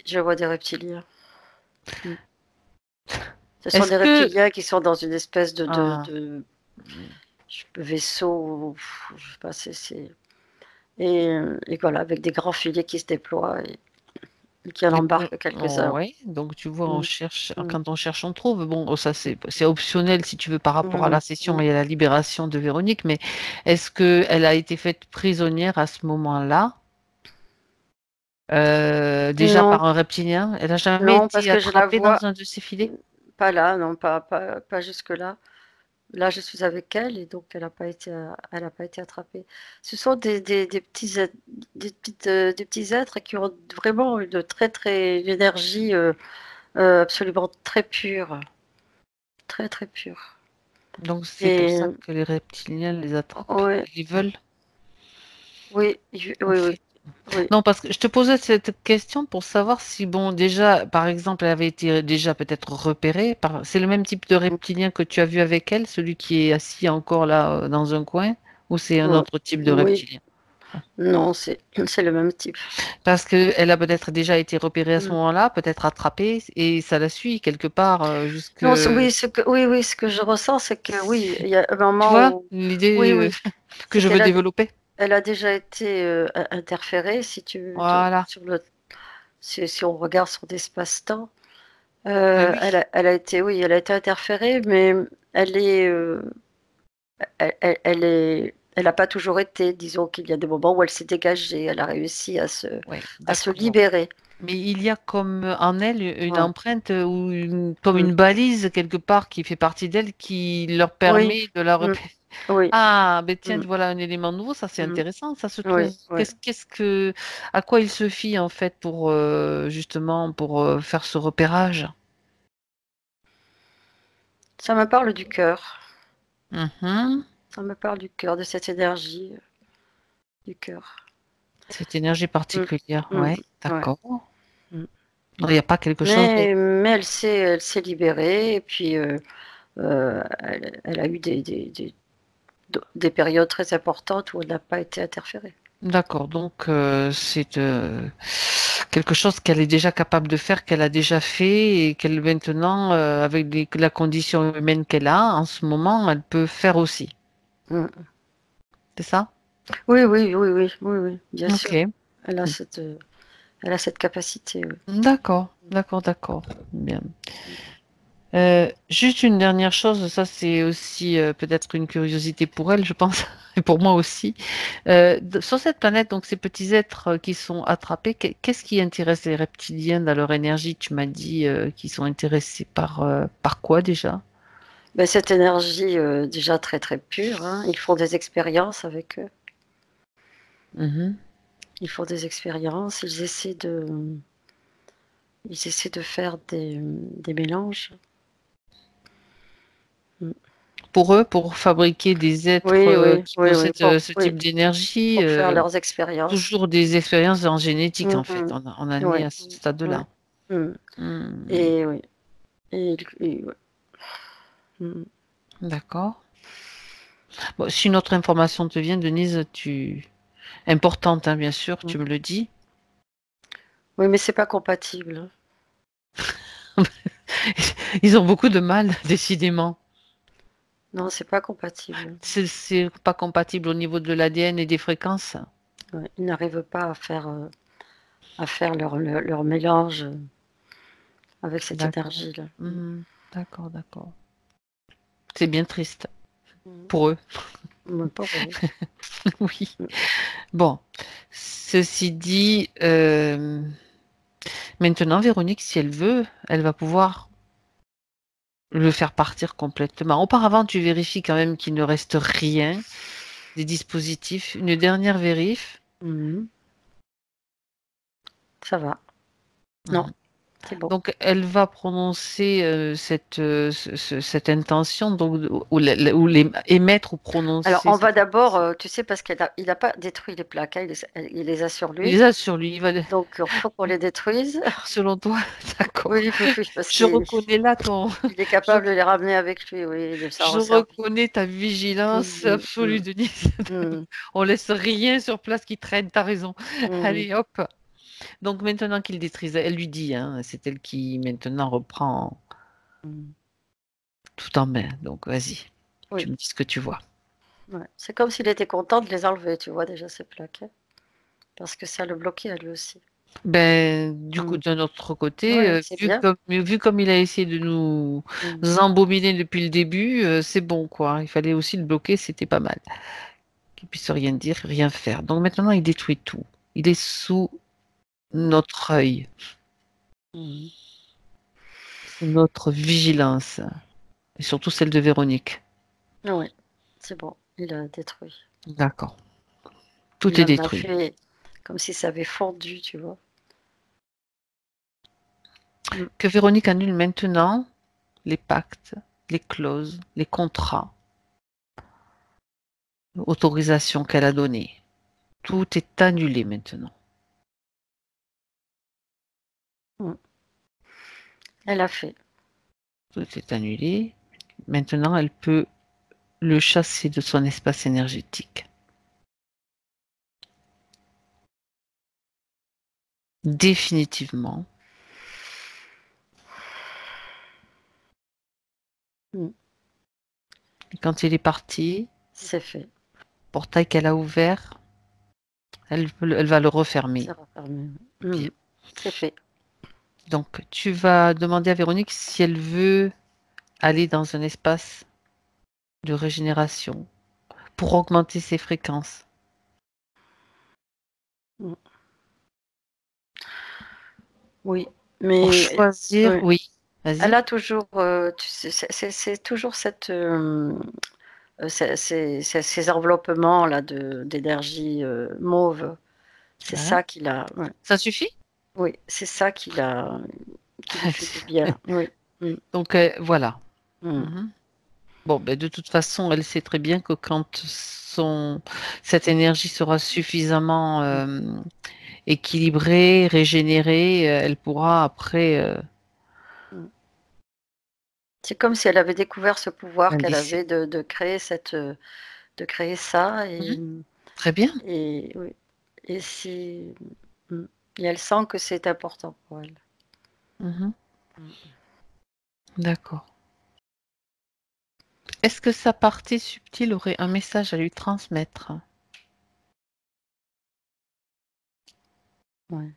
je vois des reptiliens. Mmh. Ce sont Est-ce des que reptiliens qui sont dans une espèce ah, de vaisseau, je sais pas, et voilà, avec des grands filets qui se déploient et qui en embarquent quelques-uns. ouais, donc tu vois, on Mmh, cherche mmh, quand on cherche, on trouve. Bon, oh, ça c'est optionnel si tu veux par rapport à mmh, la session mmh. et à la libération de Véronique, mais est-ce qu'elle a été faite prisonnière à ce moment-là, déjà Non, par un reptilien? Elle a jamais non, parce été que je la attrapée dans vois un de ses filets? pas là, non, pas jusque-là. Là, je suis avec elle et donc elle a pas été attrapée. Ce sont des petits êtres qui ont vraiment une énergie, absolument très pure, très, très pure. Donc c'est pour ça Et que les reptiliens les attrapent? ouais, Ils les veulent? oui, En oui, fait. oui, oui. Non, parce que je te posais cette question pour savoir si, bon, déjà, par exemple, elle avait été déjà peut-être repérée par... C'est le même type de Mmh, reptilien que tu as vu avec elle, celui qui est assis encore là dans un coin, ou c'est un ouais, autre type de oui, reptilien? non, c'est le même type. Parce qu'elle a peut-être déjà été repérée à ce Mmh. moment-là, peut-être attrapée, et ça la suit quelque part jusque... Non, oui, ce que je ressens, c'est que oui, il y a un Tu moment vois où oui, l'idée oui, que c'est je veux développer? elle a déjà été, interférée si Voilà. si on regarde son espace-temps. Ben oui. Elle a été interférée, mais elle est, elle a pas toujours été. Disons qu'il y a des moments où elle s'est dégagée, elle a réussi Ouais, à se d'accord. libérer. Mais il y a comme en elle une Ouais. empreinte ou comme Mmh. une balise quelque part qui fait partie d'elle qui leur Oui. permet de la Mmh. repérer. Oui. Ah, ben tiens, Mmh. voilà un élément nouveau, ça c'est Mmh. intéressant, ça se Oui, trouve. oui. À quoi il se fie en fait pour justement pour faire ce repérage? Ça me parle du cœur. Mhm. Ça me parle du cœur, de cette énergie, du cœur. Cette énergie Mmh. particulière, Mmh. ouais, Ouais. d'accord. Mmh. Il n'y a pas quelque chose d'autre. Mais elle s'est libérée et puis, elle a eu des périodes très importantes où elle n'a pas été interférée. D'accord, donc c'est quelque chose qu'elle est déjà capable de faire, qu'elle a déjà fait et qu'elle maintenant, avec la condition humaine qu'elle a en ce moment, elle peut faire aussi. Mmh. C'est ça? Oui, oui, oui, oui, oui, oui, bien sûr. Ok. Elle a cette capacité. Oui. D'accord, d'accord, d'accord. Bien. Juste une dernière chose, ça c'est aussi peut-être une curiosité pour elle, je pense, et pour moi aussi. Sur cette planète, donc ces petits êtres qui sont attrapés, qu'est-ce qui intéresse les reptiliens dans leur énergie? Tu m'as dit qu'ils sont intéressés par quoi déjà? Ben, cette énergie déjà très très pure, hein, ils font des expériences avec eux. Mhm. Ils font des expériences, ils essaient de faire des mélanges. Mm. Pour eux, pour fabriquer des êtres Oui, oui, qui oui, oui, possèdent ce oui, type d'énergie, pour faire leurs expériences. toujours des expériences en génétique en fait. Mm, On en est ouais, à ce ouais. stade-là. Mm. Hmm. Et oui, ouais. Mm. D'accord. Bon, si une autre information te vient, Denise, importante, hein, bien sûr, Mm. tu me le dis. Oui, mais c'est pas compatible. Ils ont beaucoup de mal, décidément. Non, c'est pas compatible. C'est pas compatible au niveau de l'ADN et des fréquences. Ouais, ils n'arrivent pas à faire leur mélange avec cette D'accord. énergie-là. Mhm. D'accord, d'accord. C'est bien triste Mm. pour eux. Pas vrai. Oui. Bon, ceci dit, maintenant, Véronique, si elle veut, elle va pouvoir le faire partir complètement. Auparavant, tu vérifies quand même qu'il ne reste rien des dispositifs. Une dernière vérif. Mhm. Ça va. Non, Mhm. c'est bon. Donc, elle va prononcer cette intention, donc, ou émettre ou Alors, prononcer on va cette d'abord, intention. tu sais, parce il n'a pas détruit les plaques, hein, il les a sur Il lui. les a sur lui. Donc, il faut qu'on les détruise. Selon toi, d'accord. Oui, oui, oui, parce Je qu'il reconnais là ton. il est Je, capable de les ramener avec lui, oui, de s'en je resservir. reconnais ta vigilance Mhm, absolue, mhm, Denise. mhm, On laisse rien sur place qui traîne, t'as raison. mhm, Allez, hop. Donc maintenant qu'il détruise, elle lui dit, hein, c'est elle qui maintenant reprend mhm. tout en main. Donc vas-y, tu Oui, me dis ce que tu vois. ouais. C'est comme s'il était content de les enlever, tu vois, déjà, ces plaques, hein, parce que ça le bloquait à lui aussi. Ben, du coup, Mhm. d'un autre côté, Ouais, c'est bien. vu comme il a essayé de nous Mhm. embobiner depuis le début, c'est bon, quoi. Il fallait aussi le bloquer, c'était pas mal. Qu'il puisse rien dire, rien faire. Donc maintenant, il détruit tout. Il est sous notre œil, Mhm. sous notre vigilance, et surtout celle de Véronique. Oui, c'est bon, il a détruit. D'accord. Tout Il est en a détruit. fait comme si ça avait fondu, tu vois. Mm. Que Véronique annule maintenant les pactes, les clauses, les contrats, autorisations qu'elle a données. Tout est annulé maintenant. Mm. Elle a fait. Tout est annulé. Maintenant, elle peut le chasser de son espace énergétique. Définitivement. Mm. Et quand il est parti, C'est fait. portail qu'elle a ouvert, elle va le refermer. C'est refermé. Bien. Mm. C'est fait. Donc, tu vas demander à Véronique si elle veut aller dans un espace de régénération pour augmenter ses fréquences. Mm. Oui, Pour mais choisir, ouais. oui, Elle vas-y. a toujours, tu sais, c'est toujours ces enveloppements là d'énergie mauve. C'est Hein. ça qui l'a. Ouais. Ça suffit? Oui, c'est ça qui lui fait du bien. Oui. Mm. Donc, voilà. Mm. Mhm. Bon, ben, de toute façon, elle sait très bien que quand cette énergie sera suffisamment équilibrée, régénérée, elle pourra après Mm. C'est comme si elle avait découvert ce pouvoir qu'elle indicer. avait de créer ça Mhm. Très bien. et oui. Et si mm. Et elle sent que c'est important pour elle. Mhm. Mm. D'accord. Est-ce que sa partie subtile aurait un message à lui transmettre? Ouais.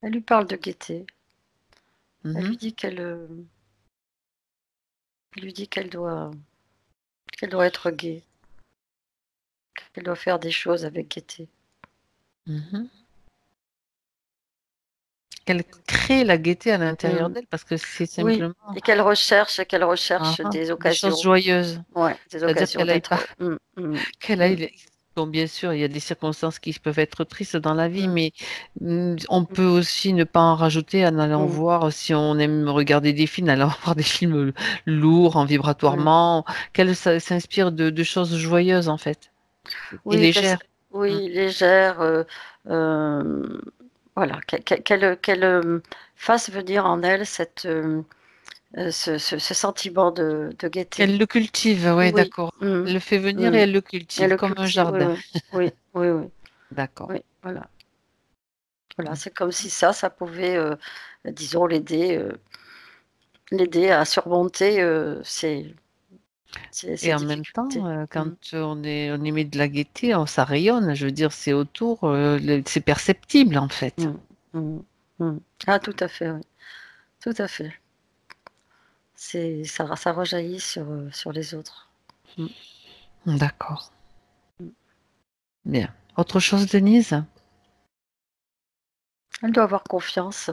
Elle lui parle de gaieté. Elle Mhm. lui dit qu'elle doit être gaie, qu'elle doit faire des choses avec gaieté. Mhm. Qu'elle crée la gaieté à l'intérieur Mm. d'elle parce que c'est Oui, simplement et qu'elle recherche des des choses occasions. joyeuses. Ouais, des C'est-à-dire occasions qu'elle aille pas, d'être. qu'elle Mm, aille. Bon, bien sûr, il y a des circonstances qui peuvent être tristes dans la vie, mm, mais on peut aussi ne pas en rajouter en allant mm. voir, si on aime regarder des films, allant voir des films lourds, en Ouais. vibratoirement, qu'elle s'inspire de choses joyeuses en fait, et Oui, légères. Mm. oui, légère. Euh, voilà, qu'elle fasse venir en elle ce sentiment de gaieté. Elle le cultive, ouais, Oui. d'accord. Mm, Elle le fait venir et mm. elle le Elle cultive le comme un cultive. Oui, jardin. oui, oui, oui, oui, D'accord. oui, voilà. Voilà, Mm. c'est comme si ça pouvait, disons, l'aider à surmonter ces Et en même temps, difficultés. quand on émet de la gaieté, ça rayonne. Je veux dire, c'est autour, c'est perceptible en fait. Mm, mm, mm. Ah, tout à fait, oui. Tout à fait. Ça rejaillit sur les autres. Mm, D'accord. mm. Bien. Autre chose, Denise? Elle doit avoir confiance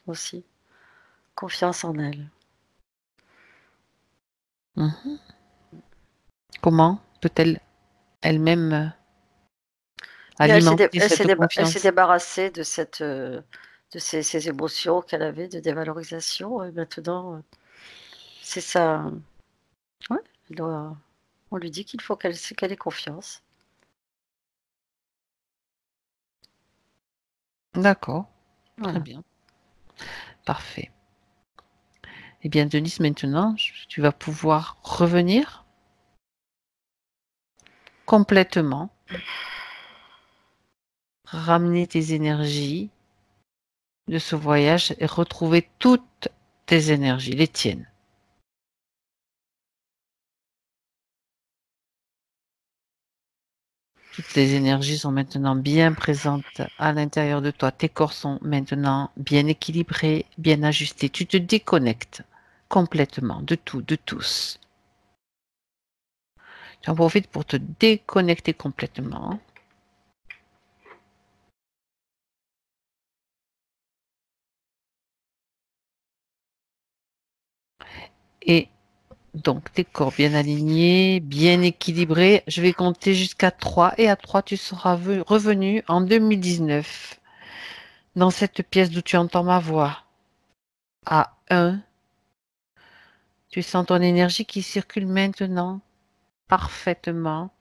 aussi, confiance en elle. Mhm. Comment peut-elle elle-même Mais alimenter cette elle s'est confiance? débarrassée de ces émotions qu'elle avait de dévalorisation. Et maintenant, c'est ça. Ouais, on lui dit qu'il faut qu'elle ait confiance. D'accord. Très Voilà. bien. Parfait. Eh bien, Denise, maintenant, tu vas pouvoir revenir complètement, ramener tes énergies de ce voyage et retrouver toutes tes énergies, les tiennes. Toutes les énergies sont maintenant bien présentes à l'intérieur de toi. Tes corps sont maintenant bien équilibrés, bien ajustés. Tu te déconnectes complètement de tout, de tous. Tu en profites pour te déconnecter complètement. Et donc, tes corps bien alignés, bien équilibrés. Je vais compter jusqu'à 3 et à 3, tu seras revenu en 2019 dans cette pièce d'où tu entends ma voix. À 1, tu sens ton énergie qui circule maintenant parfaitement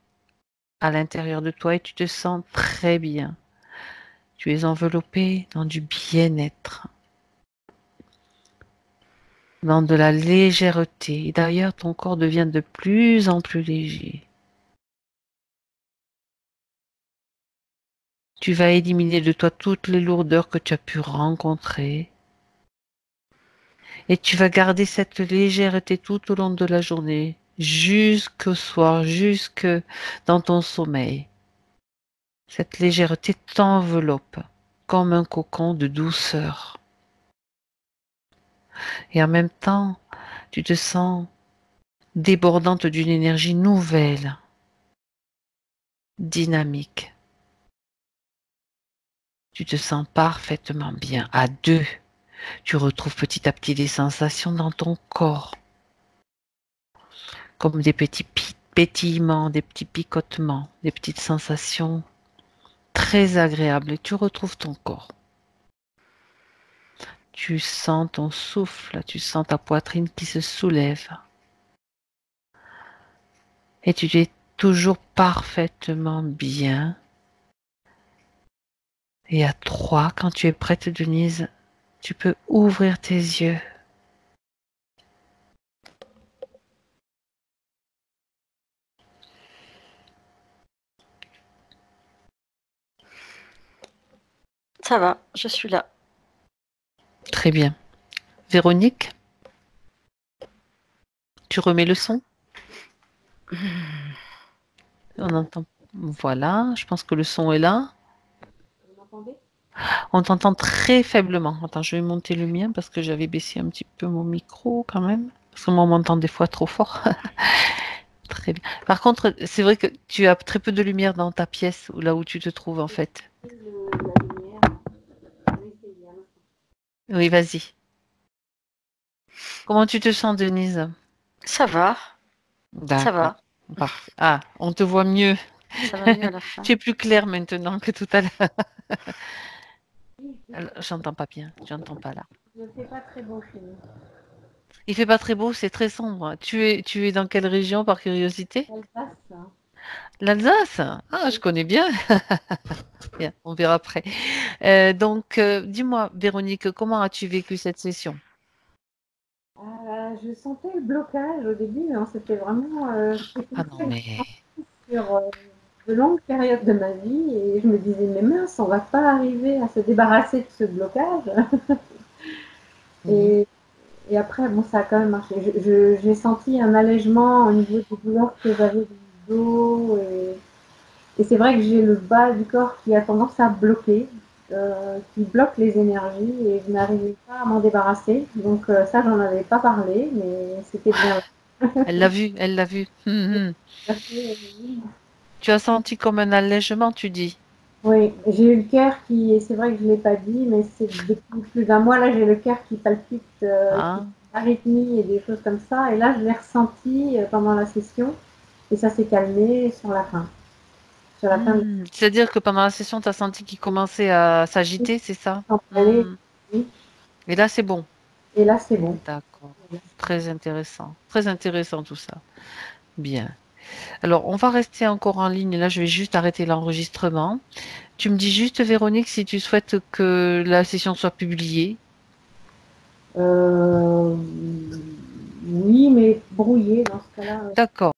à l'intérieur de toi et tu te sens très bien. Tu es enveloppé dans du bien-être, dans de la légèreté. Et d'ailleurs, ton corps devient de plus en plus léger. Tu vas éliminer de toi toutes les lourdeurs que tu as pu rencontrer. Et tu vas garder cette légèreté tout au long de la journée, jusqu'au soir, jusque dans ton sommeil. Cette légèreté t'enveloppe comme un cocon de douceur. Et en même temps, tu te sens débordante d'une énergie nouvelle, dynamique. Tu te sens parfaitement bien. À 2, tu retrouves petit à petit des sensations dans ton corps, comme des petits pétillements, des petits picotements, des petites sensations très agréables. Et tu retrouves ton corps. Tu sens ton souffle, tu sens ta poitrine qui se soulève. Et tu es toujours parfaitement bien. Et à 3, quand tu es prête, Denise, tu peux ouvrir tes yeux. Ça va, je suis là. Très bien. Véronique, tu remets le son? On entend. Voilà, je pense que le son est là. Vous m'entendez? On t'entend très faiblement. Attends, je vais monter le mien parce que j'avais baissé un petit peu mon micro quand même. Parce que moi, on m'entend des fois trop fort. Très bien. Par contre, c'est vrai que tu as très peu de lumière dans ta pièce ou là où tu te trouves en fait. La lumière, je vais essayer, hein. Oui, vas-y. Comment tu te sens, Denise? Ça va, ça D'accord. va. Parfait. Ah, on te voit mieux. Ça va mieux à la fin. Tu es plus clair maintenant que tout à l'heure. Oui, J'entends pas bien. J'entends pas là. il ne fait pas très beau chez nous. Il fait pas très beau, c'est très sombre. Tu es dans quelle région par curiosité? Alsace, hein. L'Alsace? Ah, je connais bien. Bien, on verra après. Donc, dis-moi, Véronique, comment as-tu vécu cette session? Je sentais le blocage au début, hein, c'était vraiment, j'étais Ah non, coincée mais sur de longues périodes de ma vie et je me disais, mais mince, on va pas arriver à se débarrasser de ce blocage. mhm. Et, et après, bon, ça a quand même marché. J'ai senti un allègement au niveau des douleurs que j'avais dans le dos. Et c'est vrai que j'ai le bas du corps qui a tendance à bloquer, qui bloque les énergies et je n'arrivais pas à m'en débarrasser. Donc ça, j'en avais pas parlé, mais c'était bien. Elle l'a vu, elle l'a vu. Mhm. Oui, Tu as senti comme un allègement, tu dis. oui, j'ai eu le cœur qui, c'est vrai que je ne l'ai pas dit, mais c'est depuis plus d'un mois, là, j'ai le cœur qui palpite, qui Ah. arythmie et des choses comme ça. Et là, je l'ai ressenti pendant la session et ça s'est calmé sur la fin. Sur la fin de C'est-à-dire que pendant la session, tu as senti qu'il commençait à s'agiter, c'est ça? la Hmm. oui. Et là, c'est bon. Et là, c'est bon. D'accord. Très intéressant. Très intéressant tout ça. Bien. Alors, on va rester encore en ligne. Là, je vais juste arrêter l'enregistrement. Tu me dis juste, Véronique, si tu souhaites que la session soit publiée. Euh, oui, mais brouillé dans ce cas-là. D'accord.